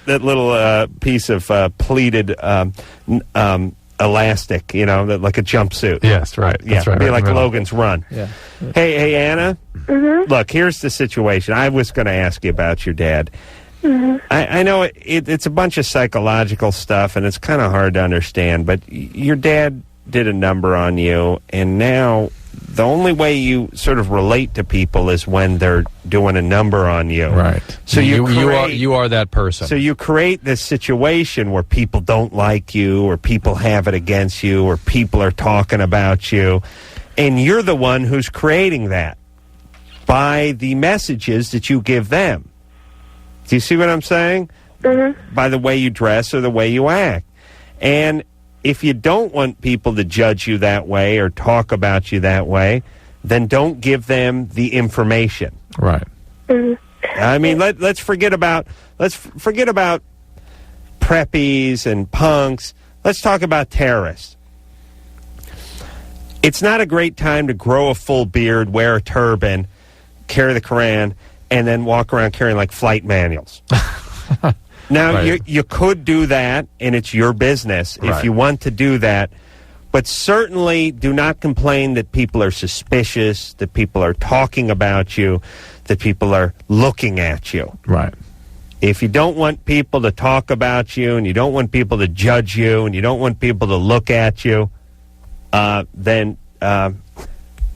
B: that little piece of pleated elastic, like a jumpsuit.
C: Yes, right. That's right.
B: Be like Logan's Run.
C: Yeah.
B: Hey, Anna. Look, here's the situation. I was going to ask you about your dad. I know it's a bunch of psychological stuff, and it's kind of hard to understand, but your dad did a number on you, and now the only way you sort of relate to people is when they're doing a number on you.
C: Right.
B: So
C: you are that person.
B: So you create this situation where people don't like you, or people have it against you, or people are talking about you, and you're the one who's creating that by the messages that you give them. Do you see what I'm saying? By the way you dress or the way you act. And if you don't want people to judge you that way or talk about you that way, then don't give them the information.
C: Right.
B: I mean, let's forget about preppies and punks. Let's talk about terrorists. It's not a great time to grow a full beard, wear a turban, carry the Koran, and then walk around carrying like flight manuals. Now, you could do that, and it's your business if you want to do that. But certainly do not complain that people are suspicious, that people are talking about you, that people are looking at you.
C: Right.
B: If you don't want people to talk about you, and you don't want people to judge you, and you don't want people to look at you, then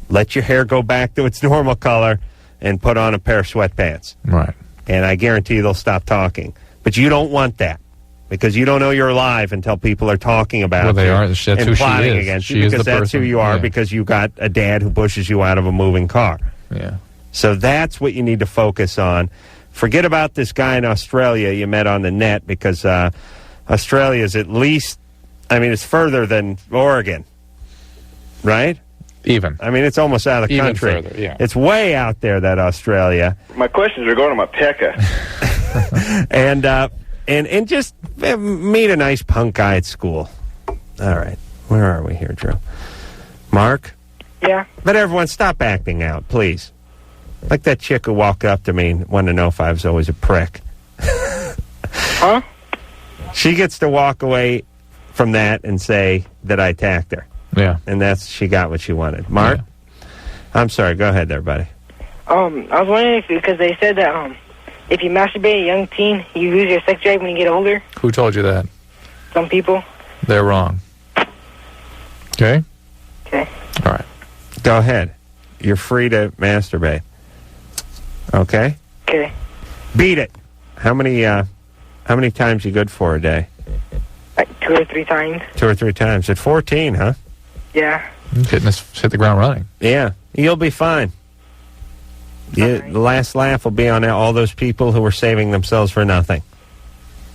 B: let your hair go back to its normal color and put on a pair of sweatpants.
C: Right.
B: And I guarantee you they'll stop talking. But you don't want that, because you don't know you're alive until people are talking about
C: they
B: you
C: are. That's
B: and
C: who
B: plotting
C: she is.
B: against
C: She
B: you,
C: is
B: because
C: the
B: that's
C: person.
B: who you are,
C: Yeah.
B: because you got a dad who pushes you out of a moving car.
C: Yeah.
B: So that's what you need to focus on. Forget about this guy in Australia you met on the net, because Australia is at least, it's further than Oregon, right?
C: Even.
B: It's almost out of the
C: Even
B: country.
C: further, yeah.
B: It's way out there, that Australia.
O: My questions are going to my pecker.
B: And just meet a nice punk guy at school. All right. Where are we here, Drew? Mark?
F: Yeah?
B: But everyone, stop acting out, please. Like that chick who walked up to me and wanted to know if I was always a prick.
F: Huh?
B: She gets to walk away from that and say that I attacked her.
C: Yeah.
B: And she got what she wanted. Mark? Yeah. I'm sorry. Go ahead there, buddy.
P: I was wondering because they said that if you masturbate a young teen, you lose your sex drive when you get older.
C: Who told you that?
P: Some people.
C: They're wrong. Okay?
P: Okay.
C: All right.
B: Go ahead. You're free to masturbate. Okay?
P: Okay.
B: Beat it. How many times you good for a day?
P: Like 2 or 3 times.
B: 2 or 3 times. At 14, huh?
P: Yeah.
C: Hit the ground running.
B: Yeah. You'll be fine. The last laugh will be on all those people who were saving themselves for nothing.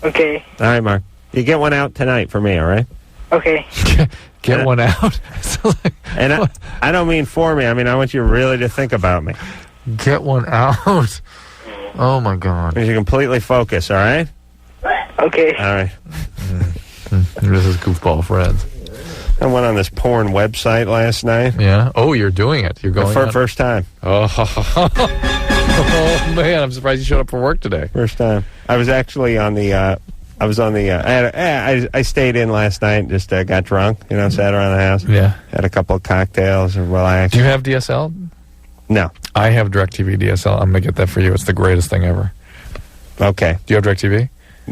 P: Okay.
B: All right, Mark. You get one out tonight for me, all right?
P: Okay.
C: Get one out.
B: And I don't mean for me. I mean, I want you really to think about me.
C: Get one out. Oh, my God.
B: You completely focus, all right?
P: Okay.
B: All right.
C: This is goofball friends.
B: I went on this porn website last night.
C: Yeah? Oh, you're doing it. You're going
B: for the first time.
C: Oh, man. I'm surprised you showed up for work today.
B: First time. I was actually on the... I stayed in last night, just got drunk, sat around the house.
C: Yeah.
B: Had a couple of cocktails and relaxed.
C: Do you have DSL?
B: No.
C: I have DirecTV DSL. I'm going to get that for you. It's the greatest thing ever.
B: Okay.
C: Do you have DirecTV?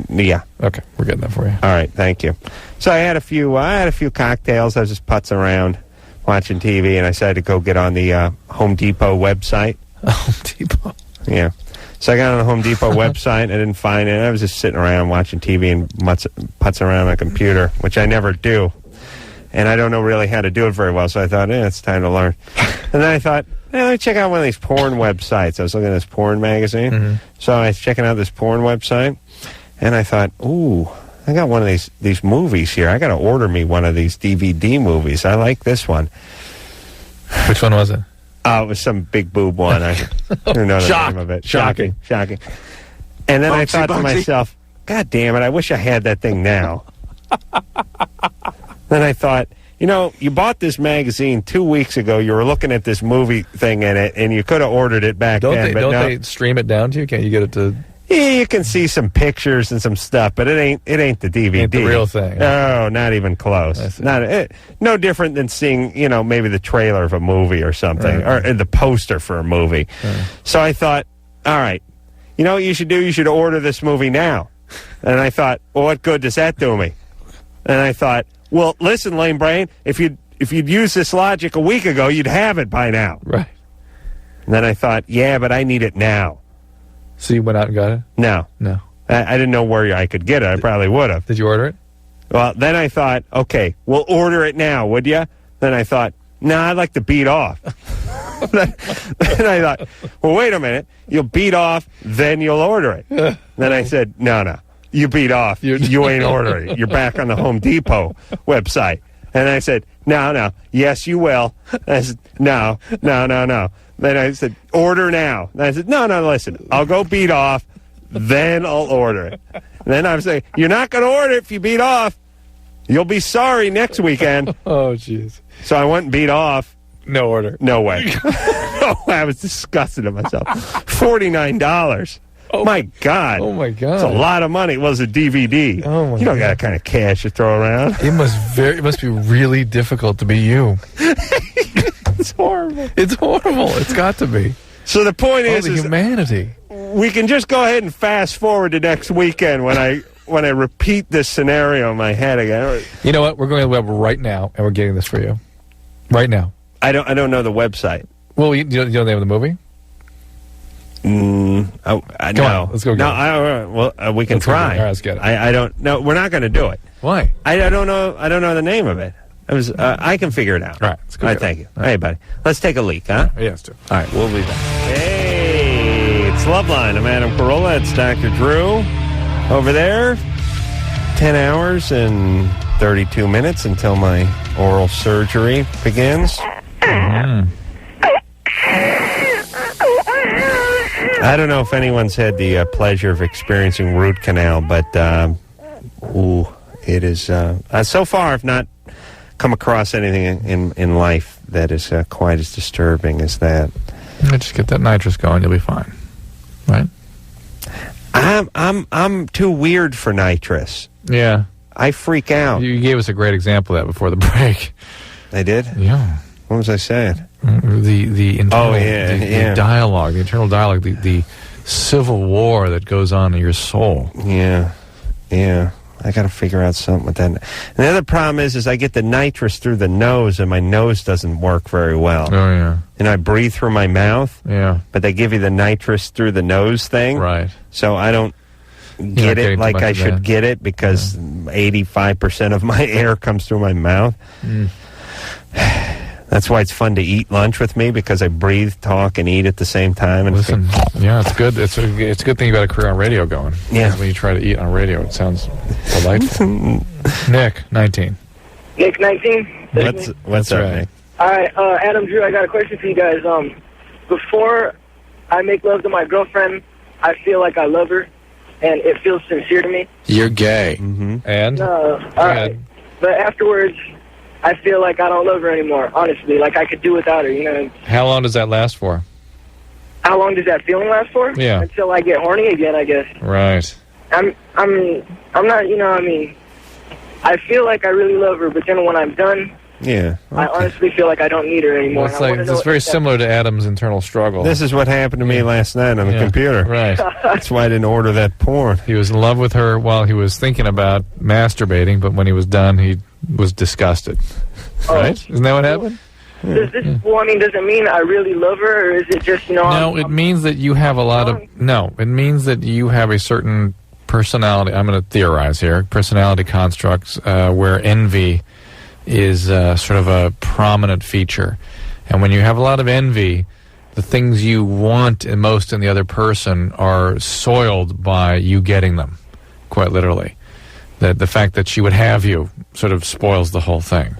B: Yeah.
C: Okay, we're getting that for you.
B: All right, thank you. So I had a few cocktails. I was just putzing around, watching TV, and I decided to go get on the Home Depot website.
C: Home Depot?
B: Yeah. So I got on the Home Depot website. I didn't find it. I was just sitting around watching TV and putzing around on my computer, which I never do. And I don't know really how to do it very well, so I thought, it's time to learn. And then I thought, let me check out one of these porn websites. I was looking at this porn magazine. Mm-hmm. So I was checking out this porn website, and I thought, ooh, I got one of these movies here. I got to order me one of these DVD movies. I like this one.
C: Which one was it?
B: It was some big boob one. I don't know the name of it. Shocking. And then I thought to myself, God damn it, I wish I had that thing now. Then I thought, you bought this magazine 2 weeks ago. You were looking at this movie thing in it, and you could have ordered it back then.
C: Don't they stream it down to you? Can't you get it to...
B: Yeah, you can see some pictures and some stuff, but it ain't the DVD.
C: Ain't the real thing.
B: No, not even close. No different than seeing, maybe the trailer of a movie or something, or the poster for a movie. So I thought, all right, you know what you should do? You should order this movie now. And I thought, well, what good does that do me? And I thought, well, listen, lame brain, if you'd used this logic a week ago, you'd have it by now.
C: Right.
B: And then I thought, yeah, but I need it now.
C: So you went out and got it?
B: No. I didn't know where I could get it. I probably would have.
C: Did you order it?
B: Well, then I thought, okay, we'll order it now, would you? Then I thought, I'd like to beat off. Then I thought, well, wait a minute. You'll beat off, then you'll order it. Then I said, no. You beat off. You ain't ordering it. You're back on the Home Depot website. And I said, no. Yes, you will. And I said, no. Then I said, order now. And I said, no, listen. I'll go beat off, then I'll order it. And then I'm saying, you're not going to order it if you beat off. You'll be sorry next weekend.
C: Oh, jeez.
B: So I went and beat off.
C: No order.
B: No way. I was disgusted at myself. $49. Oh my God.
C: Oh my God.
B: It's a lot of money. Well, it's a DVD.
C: Oh my God.
B: You don't got that kind of cash to throw around.
C: It must be really difficult to be you.
B: It's horrible.
C: It's horrible. It's got to be.
B: So the point is
C: humanity.
B: We can just go ahead and fast forward to next weekend when I repeat this scenario in my head again.
C: You know what? We're going to the web right now, and we're getting this for you. Right now.
B: I don't know the website.
C: Well, you know the name of the movie?
B: No.
C: Let's go.
B: We can try.
C: All right, let's get it.
B: I don't. No, we're not going to do it.
C: Why?
B: I don't know. I don't know the name of it. I can figure it out.
C: All right. Let's go.
B: All right. Thank you. All right, buddy. Let's take a leak, huh?
C: Yeah, let's do it.
B: All right. We'll be back. Hey, it's Loveline. I'm Adam Carolla. It's Dr. Drew over there. 10 hours and 32 minutes until my oral surgery begins. I don't know if anyone's had the pleasure of experiencing root canal, but it is. So far, I've not come across anything in life that is quite as disturbing as that.
C: Just get that nitrous going, you'll be fine, right?
B: I'm too weird for nitrous.
C: Yeah,
B: I freak out.
C: You gave us a great example of that before the break.
B: I did?
C: Yeah.
B: What was I saying?
C: The internal the dialogue, the internal dialogue, the civil war that goes on in your soul.
B: Yeah. I got to figure out something with that. And the other problem is I get the nitrous through the nose, and my nose doesn't work very well.
C: Oh, yeah.
B: And I breathe through my mouth.
C: Yeah.
B: But they give you the nitrous through the nose thing.
C: Right.
B: So I don't get it like I should get it because 85% of my air comes through my mouth. That's why it's fun to eat lunch with me, because I breathe, talk, and eat at the same time. And
C: listen, it's good. It's a good thing you got a career on radio going.
B: Yeah.
C: When you try to eat on radio, it sounds delightful. Nick, 19.
P: Nick 19.
B: What's up, Nick?
P: All right, Adam, Drew, I got a question for you guys. Before I make love to my girlfriend, I feel like I love her, and it feels sincere to me.
E: You're gay.
C: And?
P: All right. But afterwards, I feel like I don't love her anymore, honestly. Like I could do without her, you know.
C: How long does that last for?
P: How long does that feeling last for?
C: Yeah.
P: Until I get horny again, I guess.
C: Right.
P: I'm not, you know, I mean, I feel like I really love her, but then when I'm done,
B: yeah,
P: I honestly feel like I don't need her anymore.
C: Well, it's very similar to Adam's internal struggle.
B: This is what happened to me last night on the computer.
C: Right.
B: That's why I didn't order that porn.
C: He was in love with her while he was thinking about masturbating, but when he was done, he was disgusted. Right? Isn't that what happened?
P: Does this, well, I mean, does it mean I really love her, or is it just, you know...
C: No, it means that you have a lot of... No, it means that you have a certain personality... I'm going to theorize here. Personality constructs where envy is sort of a prominent feature. And when you have a lot of envy, the things you want most in the other person are soiled by you getting them, quite literally. The fact that she would have you sort of spoils the whole thing.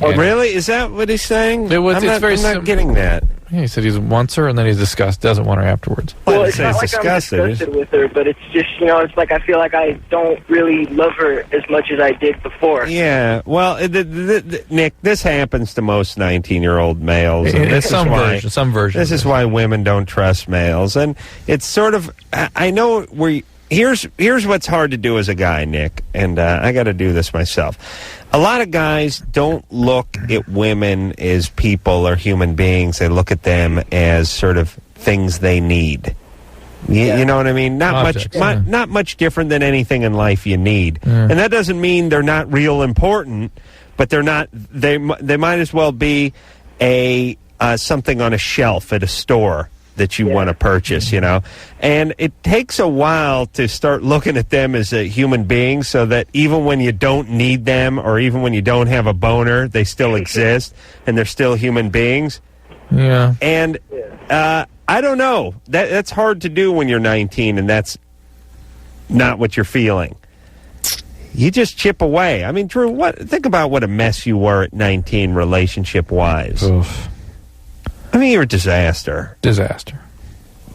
B: Oh, really? Is that what he's saying?
C: I'm
B: not getting that.
C: Yeah, he said he wants her, and then he's doesn't want her afterwards.
P: Well, it's not like I'm disgusted with her, but it's just, you know, it's like I feel like I don't really love her as much as I did before.
B: Yeah, well, Nick, this happens to most 19-year-old males. And this
C: some version.
B: This is why women don't trust males. And it's sort of, I know here's what's hard to do as a guy, Nick, and I got to do this myself. A lot of guys don't look at women as people or human beings. They look at them as sort of things they need. You know what I mean? Not much different than anything in life you need. And that doesn't mean they're not real important, but they're not. They might as well be a something on a shelf at a store that you want to purchase, you know. And it takes a while to start looking at them as a human being, so that even when you don't need them, or even when you don't have a boner, they still exist, and they're still human beings.
C: Yeah.
B: And I don't know. That's hard to do when you're 19, and that's not what you're feeling. You just chip away. I mean, Drew, think about what a mess you were at 19 relationship-wise.
C: Oof.
B: I mean, you're a disaster.
C: Disaster.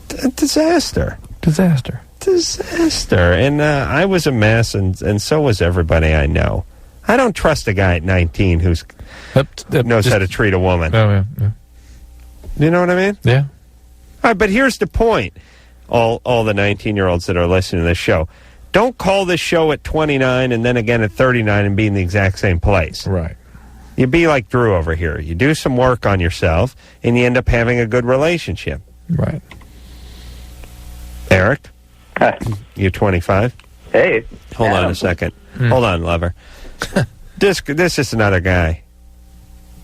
B: Disaster. And I was a mess, and so was everybody I know. I don't trust a guy at 19 who knows how to treat a woman.
C: Oh, yeah.
B: You know what I mean?
C: Yeah.
B: All right, but here's the point. All the 19-year-olds that are listening to this show. Don't call this show at 29 and then again at 39 and be in the exact same place.
C: Right.
B: You be like Drew over here. You do some work on yourself, and you end up having a good relationship.
C: Right.
B: Eric?
Q: Hi.
B: You're 25?
Q: Hey.
B: Hold on a second. Hold on, lover. This is another guy.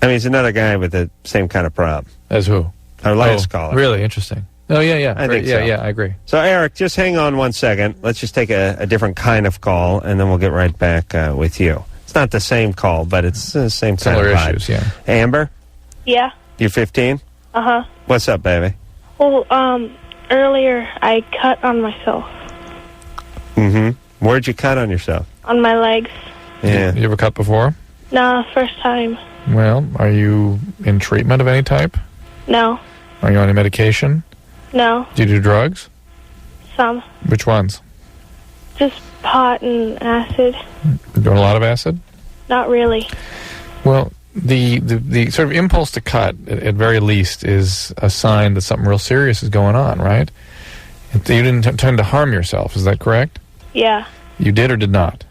B: I mean, he's another guy with the same kind of problem.
C: As who?
B: Our last caller.
C: Really interesting. Oh, yeah.
B: I think so.
C: Yeah, I agree.
B: So, Eric, just hang on 1 second. Let's just take a different kind of call, and then we'll get right back with you. It's not the same call, but it's the same kind of vibe.
C: Issues, yeah.
B: Amber?
H: Yeah.
B: You're 15?
H: Uh-huh.
B: What's up, baby?
H: Well, earlier I cut on myself.
B: Mm-hmm. Where'd you cut on yourself?
H: On my legs.
B: Yeah.
C: You ever cut before?
H: No, first time.
C: Well, are you in treatment of any type?
H: No.
C: Are you on any medication?
H: No.
C: Do you do drugs?
H: Some.
C: Which ones?
H: Just pot and acid.
C: Doing a lot of acid?
H: Not really.
C: Well, the sort of impulse to cut, at very least, is a sign that something real serious is going on, right? You didn't intend to harm yourself, is that correct?
H: Yeah.
C: You did or did not?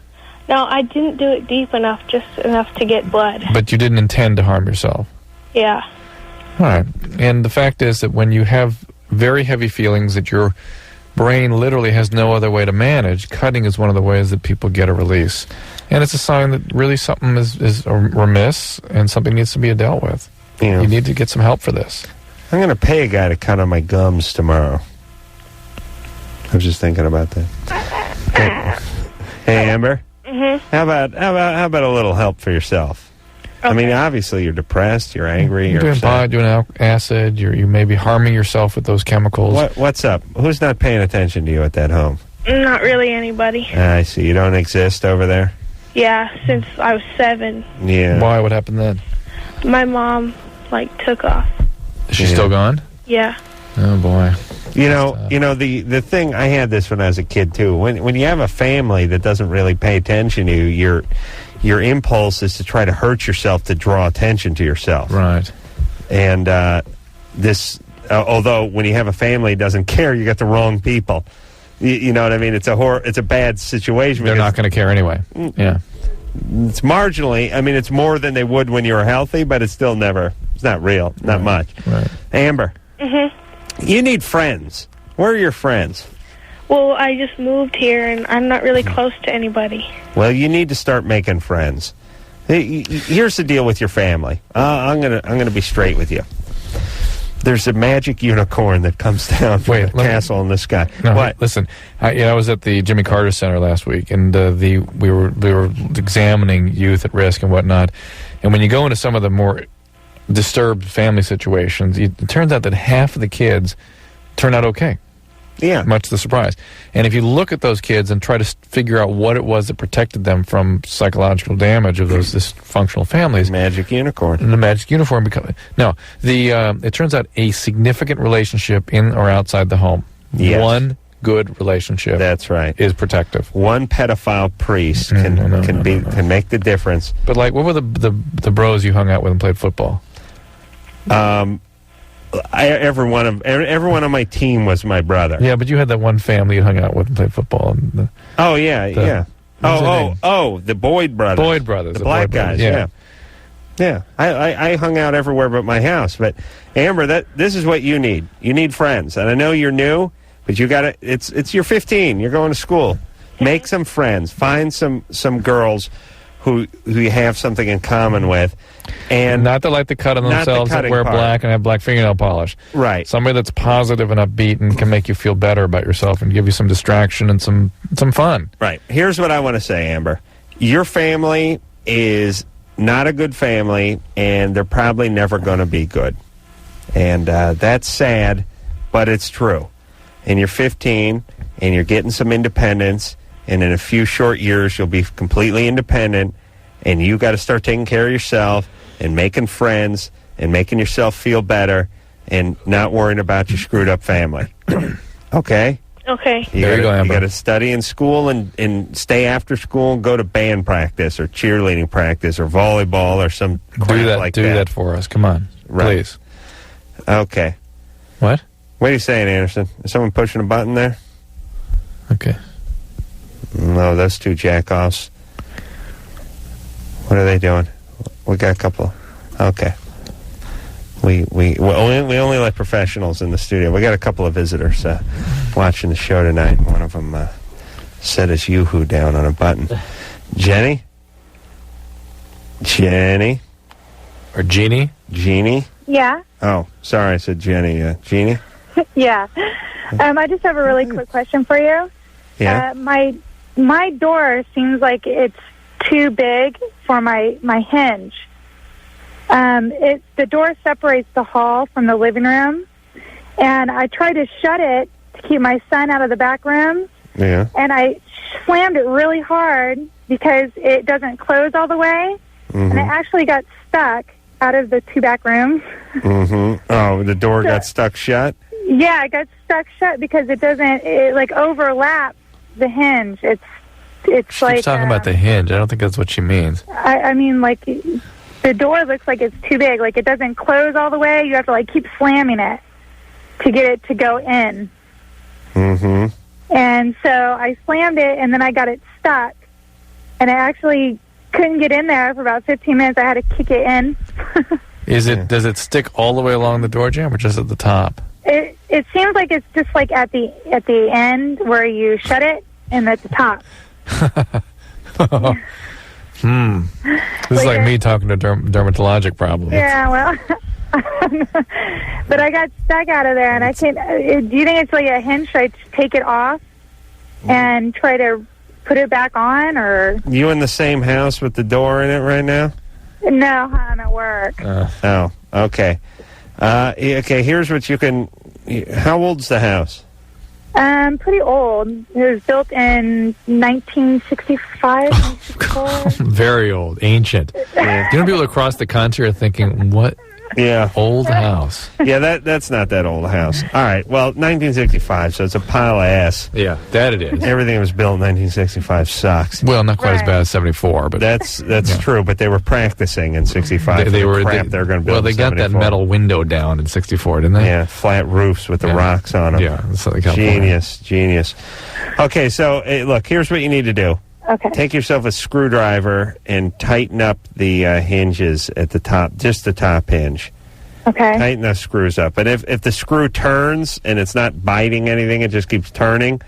H: No, I didn't do it deep enough, just enough to get blood.
C: But you didn't intend to harm yourself?
H: Yeah.
C: All right. And the fact is that when you have very heavy feelings that your brain literally has no other way to manage, cutting is one of the ways that people get a release. And it's a sign that really something is remiss and something needs to be dealt with. Yeah. You need to get some help for this.
B: I'm going to pay a guy to cut on my gums tomorrow. I was just thinking about that. Hey, Amber?
H: Mm-hmm.
B: How about a little help for yourself? Okay. I mean, obviously you're depressed, you're angry, you're
C: doing pot, doing acid, you may be harming yourself with those chemicals.
B: What's up? Who's not paying attention to you at that home?
H: Not really anybody.
B: I see. You don't exist over there?
Q: Yeah, since I was 7.
B: Yeah.
C: Why? What happened then?
Q: My mom, took off.
C: Is she still gone?
Q: Yeah.
C: Oh, boy.
B: You know, the thing, I had this when I was a kid, too. When you have a family that doesn't really pay attention to you, your impulse is to try to hurt yourself to draw attention to yourself.
C: Right.
B: And although when you have a family that doesn't care, you got the wrong people. You know what I mean? It's a bad situation.
C: They're not going to care anyway. Yeah.
B: It's marginally. I mean, it's more than they would when you were healthy, but it's still it's not real. Not much.
C: Right.
B: Amber.
Q: Mm-hmm.
B: You need friends. Where are your friends?
Q: Well, I just moved here, and I'm not really close to anybody.
B: Well, you need to start making friends. Here's the deal with your family. I'm gonna be straight with you. There's a magic unicorn that comes down from the castle in the sky.
C: No,
B: what?
C: Listen, I was at the Jimmy Carter Center last week, and we were examining youth at risk and whatnot. And when you go into some of the more disturbed family situations, it turns out that half of the kids turn out okay.
B: Yeah.
C: Much to the surprise. And if you look at those kids and try to figure out what it was that protected them from psychological damage of those dysfunctional families.
B: Magic unicorn.
C: And the magic unicorn. It turns out a significant relationship in or outside the home.
B: Yes.
C: One good relationship.
B: That's right.
C: Is protective.
B: One pedophile priest can make the difference.
C: But what were the bros you hung out with and played football?
B: Everyone on my team was my brother.
C: Yeah, but you had that one family you hung out with and played football. And
B: yeah. The Boyd brothers.
C: Boyd brothers.
B: The black guys, yeah. Yeah, I hung out everywhere but my house. But, Amber, this is what you need. You need friends. And I know you're new, but you got to, you're 15. You're going to school. Make some friends. Find some girls who you have something in common with. And
C: not to like the cut on themselves that wear black and have black fingernail polish.
B: Right.
C: Somebody that's positive and upbeat and can make you feel better about yourself and give you some distraction and some fun.
B: Right. Here's what I want to say, Amber. Your family is not a good family, and they're probably never going to be good. And that's sad, but it's true. And you're 15, and you're getting some independence, and in a few short years, you'll be completely independent, and you got to start taking care of yourself and making friends and making yourself feel better and not worrying about your screwed up family. Okay?
Q: Okay.
B: You got to study in school and stay after school and go to band practice or cheerleading practice or volleyball or some crap like that.
C: Do that for us. Come on.
B: Right.
C: Please.
B: Okay.
C: What?
B: What are you saying, Anderson? Is someone pushing a button there?
C: Okay.
B: No, those two jackoffs. What are they doing? We got a couple. Okay. We only let professionals in the studio. We got a couple of visitors watching the show tonight. One of them set his yoo-hoo down on a button. Jenny?
C: Or Jeannie?
B: Jeannie?
R: Yeah.
B: Oh, sorry, I said Jenny. Jeannie?
R: Yeah. I just have a really quick question for you.
B: Yeah.
R: My door seems like it's too big for my hinge. The door separates the hall from the living room, and I tried to shut it to keep my son out of the back room.
B: Yeah.
R: And I slammed it really hard because it doesn't close all the way, and it actually got stuck out of the two back rooms.
B: Oh, the door got stuck shut?
R: Yeah, it got stuck shut because it overlaps the hinge. It's
C: She keeps talking about the hinge. I don't think that's what she means.
R: I mean, the door looks like it's too big. It doesn't close all the way. You have to keep slamming it to get it to go in. And so I slammed it, and then I got it stuck, and I actually couldn't get in there for about 15 minutes. I had to kick it in.
C: Does it stick all the way along the door jamb or just at the top?
R: It seems like it's just at the end where you shut it, and at the top.
C: This is like me talking to dermatologic problems.
R: Yeah, well, but I got stuck out of there, and I can't. Do you think it's like a hinge? Should I take it off and try to put it back on, or?
B: You in the same house with the door in it right now?
R: No, I'm at work.
B: Oh, okay. Okay, here's what you can... How old's the house?
R: Pretty old. It was built in 1965.
C: Very old, ancient. Yeah. Do you know people across the country are thinking, what?
B: Yeah.
C: Old house.
B: Yeah, that's not that old a house. All right. Well, 1965, so it's a pile of ass.
C: Yeah, that it is.
B: Everything that was built in 1965 sucks.
C: Well, not quite as bad as 74, but
B: that's true. But they were practicing in 65.
C: They were
B: crap they're going to build.
C: Well, they got that metal window down in 64, didn't they?
B: Yeah, flat roofs with the rocks on them.
C: Yeah, that's like
B: genius. Okay, so look, here's what you need to do.
R: Okay.
B: Take yourself a screwdriver and tighten up the hinges at the top, just the top hinge.
R: Okay.
B: Tighten the screws up. But if the screw turns and it's not biting anything, it just keeps turning,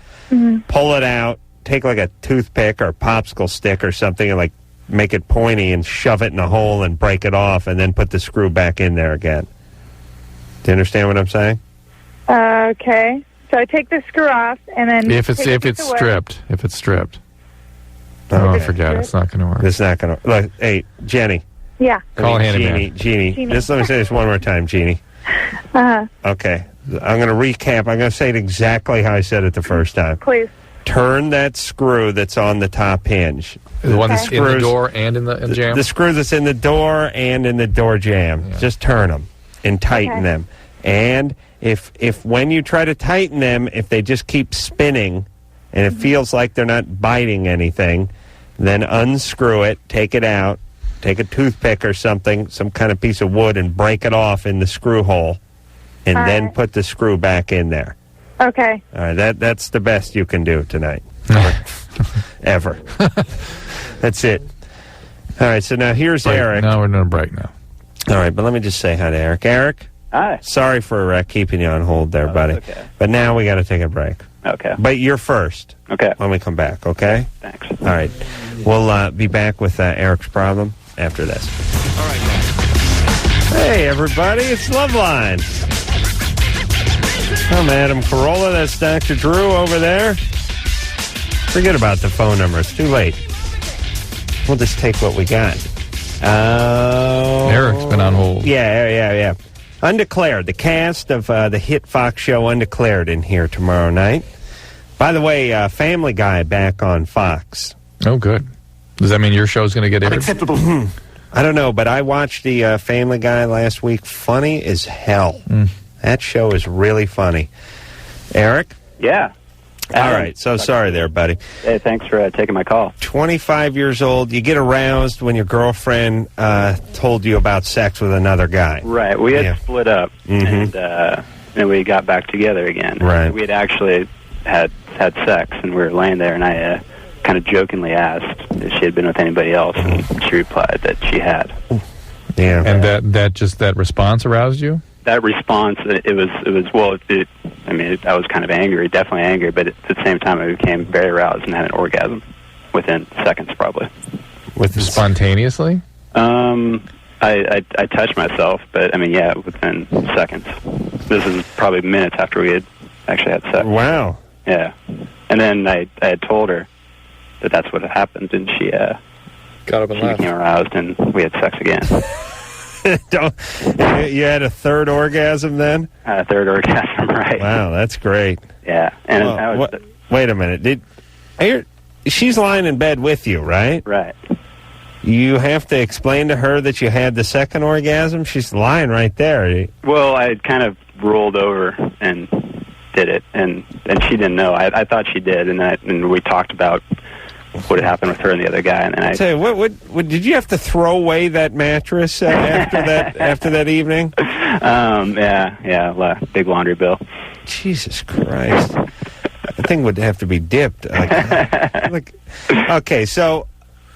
B: pull it out, take like a toothpick or a popsicle stick or something and like make it pointy and shove it in a hole and break it off and then put the screw back in there again. Do you understand what I'm saying?
R: Okay. So I take the screw off and then...
C: If it's stripped. Oh, forget it. It's not going to work.
B: It's not going to... Look, hey, Jenny.
R: Yeah.
C: Call a handyman.
B: Jeannie. Just let me say this one more time, Jeannie. Okay. I'm going to recap. I'm going to say it exactly how I said it the first time.
R: Please.
B: Turn that screw that's on the top hinge.
C: The one that's in the door and in the jamb?
B: The screw that's in the door and in the door jamb. Yeah. Just turn them and tighten them. And if when you try to tighten them, if they just keep spinning and it feels like they're not biting anything, then unscrew it, take it out, take a toothpick or something, some kind of piece of wood, and break it off in the screw hole, and then put the screw back in there.
R: Okay.
B: All right, that's the best you can do tonight. Ever. That's it. All right, so now here's Eric.
C: Now we're going to break now.
B: All right, but let me just say hi to Eric. Eric?
S: Hi.
B: Sorry for keeping you on hold there, buddy.
S: Okay.
B: But now we got to take a break.
S: Okay.
B: But you're first.
S: Okay.
B: When we come back, okay?
S: Thanks.
B: All right. We'll be back with Eric's problem after this. All right, man. Hey, everybody. It's Loveline. I'm Adam Carolla. That's Dr. Drew over there. Forget about the phone number. It's too late. We'll just take what we got.
C: Eric's been on hold.
B: Yeah. Undeclared. The cast of the hit Fox show Undeclared in here tomorrow night. By the way, Family Guy back on Fox.
C: Oh, good. Does that mean your show's going to get aired?
B: Unacceptable. I don't know, but I watched the Family Guy last week. Funny as hell. That show is really funny. Eric?
S: Yeah.
B: All right. So sorry there, buddy.
S: Hey, thanks for taking my call.
B: 25 years old. You get aroused when your girlfriend told you about sex with another guy.
S: Right. We had split up, and we got back together again.
B: Right.
S: We had actually had sex, and we were laying there, and I kind of jokingly asked if she had been with anybody else, and she replied that she had.
B: Yeah.
C: And that response aroused you?
S: That response, I was kind of angry, definitely angry, but at the same time I became very aroused and had an orgasm within seconds, probably.
C: Spontaneously?
S: I touched myself, but within seconds. This is probably minutes after we had actually had sex.
B: Wow.
S: Yeah. And then I had told her that that's what had happened, and she
C: got up and left.
S: Became aroused, and we had sex again.
B: You had a third orgasm then?
S: A third orgasm, right.
B: Wow, that's great.
S: Yeah. And
B: wait a minute. She's lying in bed with you, right?
S: Right.
B: You have to explain to her that you had the second orgasm? She's lying right there.
S: Well, I had kind of rolled over and did it, and she didn't know. I thought she did, and we talked about what had happened with her and the other guy, and then I
B: tell you, what did you have to throw away that mattress after that evening?
S: Yeah, big laundry bill.
B: Jesus Christ, the thing would have to be dipped. Okay, so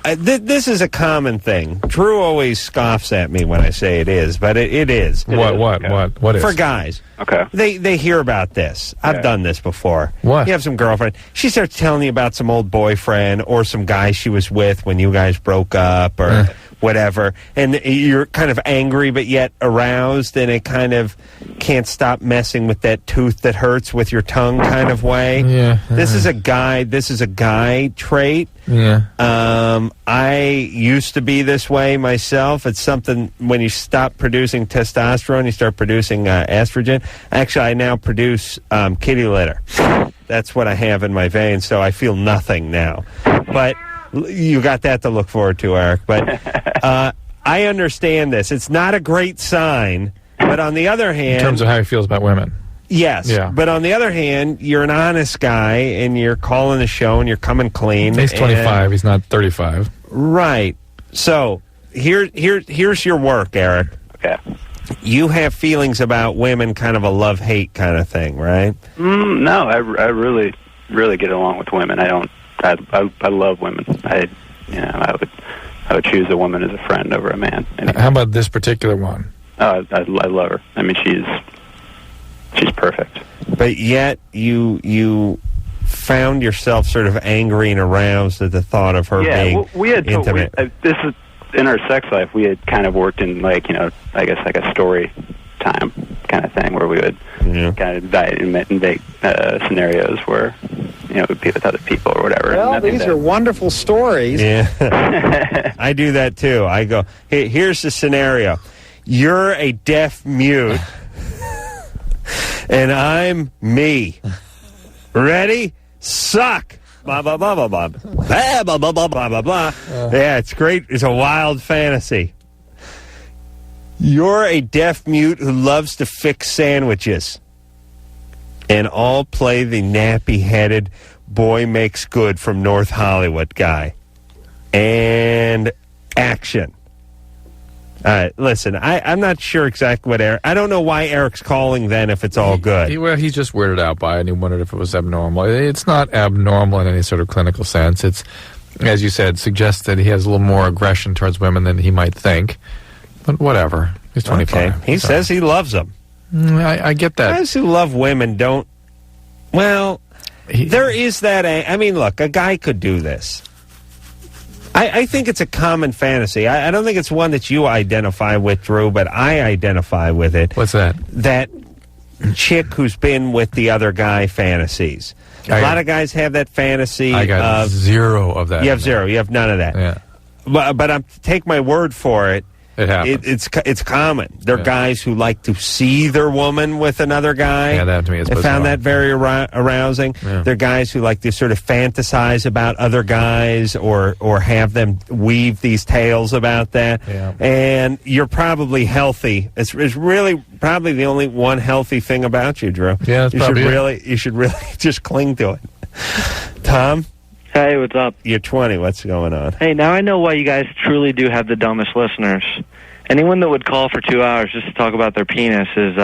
B: this is a common thing. Drew always scoffs at me when I say it is, but it is.
C: What is?
B: For guys.
S: Okay.
B: They hear about this. I've done this before.
C: What?
B: You have some girlfriend. She starts telling you about some old boyfriend or some guy she was with when you guys broke up or whatever. And you're kind of angry but yet aroused, and it kind of can't stop messing with that tooth that hurts with your tongue kind of way.
C: Yeah.
B: This is a guy trait.
C: Yeah.
B: I used to be this way myself. It's something when you stop producing testosterone, you start producing estrogen. Actually, I now produce kitty litter. That's what I have in my veins, so I feel nothing now. But you got that to look forward to, Eric. But I understand this. It's not a great sign, but on the other hand...
C: In terms of how he feels about women.
B: Yes,
C: yeah.
B: But on the other hand, you're an honest guy, and you're calling the show, and you're coming clean.
C: He's 25. He's not 35.
B: Right. So here's your work, Eric.
S: Okay.
B: You have feelings about women, kind of a love-hate kind of thing, right?
S: No, I really, really get along with women. I love women. I would choose a woman as a friend over a man.
C: How about this particular one?
S: I love her. I mean, she's perfect.
B: But yet you found yourself sort of angry and aroused at the thought of her being intimate.
S: This is in our sex life. We had kind of worked in I guess like a story time kind of thing where we would kind of invent scenarios where we'd be with other people or whatever.
T: Well, these are wonderful stories.
B: Yeah, I do that too. I go, hey, here's the scenario: you're a deaf mute, and I'm me. Ready? Suck. Blah blah blah blah blah blah blah blah blah blah blah. Yeah, it's great. It's a wild fantasy. You're a deaf mute who loves to fix sandwiches, and I'll play the nappy-headed boy makes good from North Hollywood guy. And action. All right, listen, I'm not sure exactly what Eric... I don't know why Eric's calling then if it's all good.
C: He's just weirded out by it, and he wondered if it was abnormal. It's not abnormal in any sort of clinical sense. It's, as you said, suggests that he has a little more aggression towards women than he might think. But whatever. He's 25.
B: Okay. He says he loves them.
C: I get that.
B: Guys who love women don't... Well, there is that... I mean, look, a guy could do this. I think it's a common fantasy. I don't think it's one that you identify with, Drew, but I identify with it.
C: What's that?
B: That chick who's been with the other guy fantasies. A lot of guys have that fantasy.
C: I got zero of that.
B: You have zero. You have none of that.
C: Yeah.
B: But take my word for it.
C: It happens.
B: It's common. There are guys who like to see their woman with another guy.
C: Yeah, that to me is bizarre.
B: I found that very arousing. Yeah. There are guys who like to sort of fantasize about other guys or have them weave these tales about that.
C: Yeah.
B: And you're probably healthy. It's really probably the only one healthy thing about you, Drew.
C: Yeah, that's
B: you should really just cling to it. Tom?
F: Hey, what's up?
B: You're 20. What's going on?
F: Hey, now I know why you guys truly do have the dumbest listeners. Anyone that would call for 2 hours just to talk about their penis is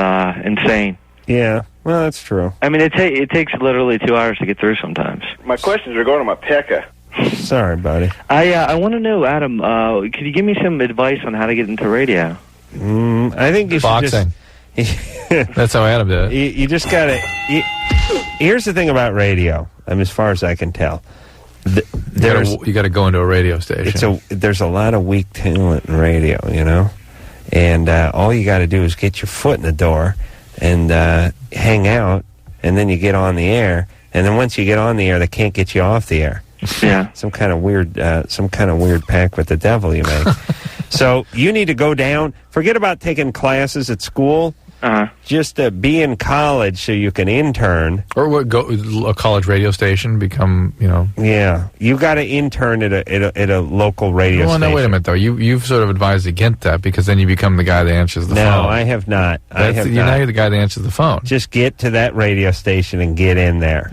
F: insane.
B: Yeah, well, that's true.
F: I mean, it takes literally 2 hours to get through sometimes.
O: My questions are going to my pecker.
B: Sorry, buddy.
F: I want to know, Adam, could you give me some advice on how to get into radio?
B: I think you should
C: boxing. That's how Adam did it.
B: You just got to... Here's the thing about radio, as far as I can tell.
C: You got to go into a radio station.
B: There's a lot of weak talent in radio, and all you got to do is get your foot in the door and hang out, and then you get on the air. And then once you get on the air, they can't get you off the air.
F: Yeah,
B: some kind of weird pact with the devil you make. So you need to go down. Forget about taking classes at school. Just be in college so you can intern,
C: or go a college radio station. Become
B: Yeah, you got to intern at a local radio station.
C: No, wait a minute though. You've sort of advised against that because then you become the guy that answers the phone.
B: No, I have not.
C: Now you're the guy that answers the phone.
B: Just get to that radio station and get in there.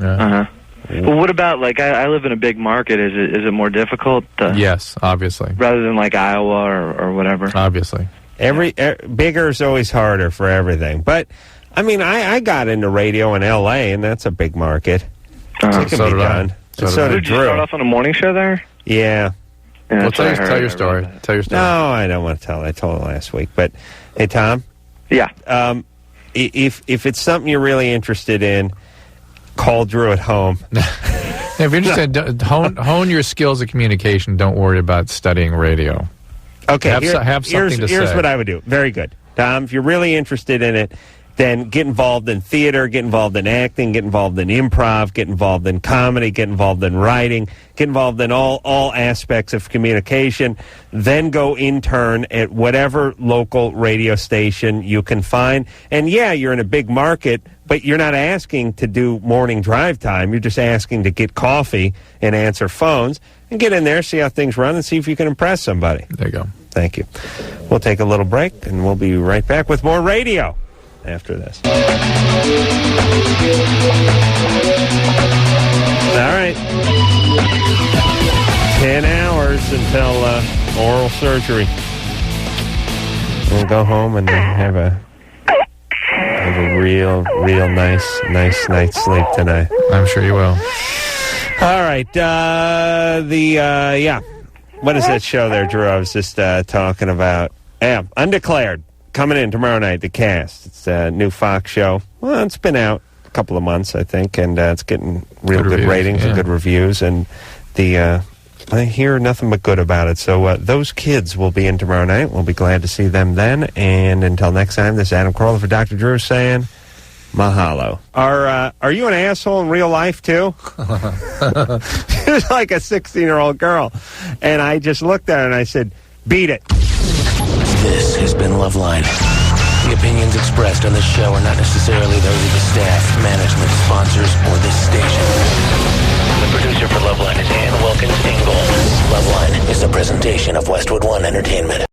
F: Well, what about I live in a big market? Is it more difficult?
C: Yes, obviously.
F: Rather than Iowa or whatever.
C: Obviously.
B: Bigger is always harder for everything. But, I got into radio in L.A., and that's a big market. So it can be done. So did Drew.
F: Did you start off on a morning show there?
B: Yeah.
C: Well, tell your story. Tell your story.
B: No, I don't want to tell it. I told it last week. But, hey, Tom?
F: Yeah.
B: If it's something you're really interested in, call Drew at home.
C: If you're interested, hone your skills of communication. Don't worry about studying radio.
B: Okay,
C: have something to say.
B: Here's what I would do. Very good. Tom, if you're really interested in it, then get involved in theater, get involved in acting, get involved in improv, get involved in comedy, get involved in writing, get involved in all aspects of communication, then go intern at whatever local radio station you can find. And yeah, you're in a big market, but you're not asking to do morning drive time. You're just asking to get coffee and answer phones and get in there, see how things run, and see if you can impress somebody.
C: There you go.
B: Thank you. We'll take a little break, and we'll be right back with more radio after this. All right. 10 hours until oral surgery. We'll go home and have a real nice night's sleep tonight.
C: I'm sure you will.
B: All right. What is that show there, Drew? I was just talking about. Yeah, Undeclared. Coming in tomorrow night, the cast. It's a new Fox show. Well, it's been out a couple of months, I think, and it's getting real good ratings and good reviews. And I hear nothing but good about it. So those kids will be in tomorrow night. We'll be glad to see them then. And until next time, this is Adam Carolla for Dr. Drew saying mahalo. Are you an asshole in real life, too? She was like a 16-year-old girl. And I just looked at her and I said, beat it.
A: This has been Loveline. The opinions expressed on this show are not necessarily those of the staff, management, sponsors, or this station. The producer for Loveline is Ann Wilkins Ingalls. Loveline is a presentation of Westwood One Entertainment.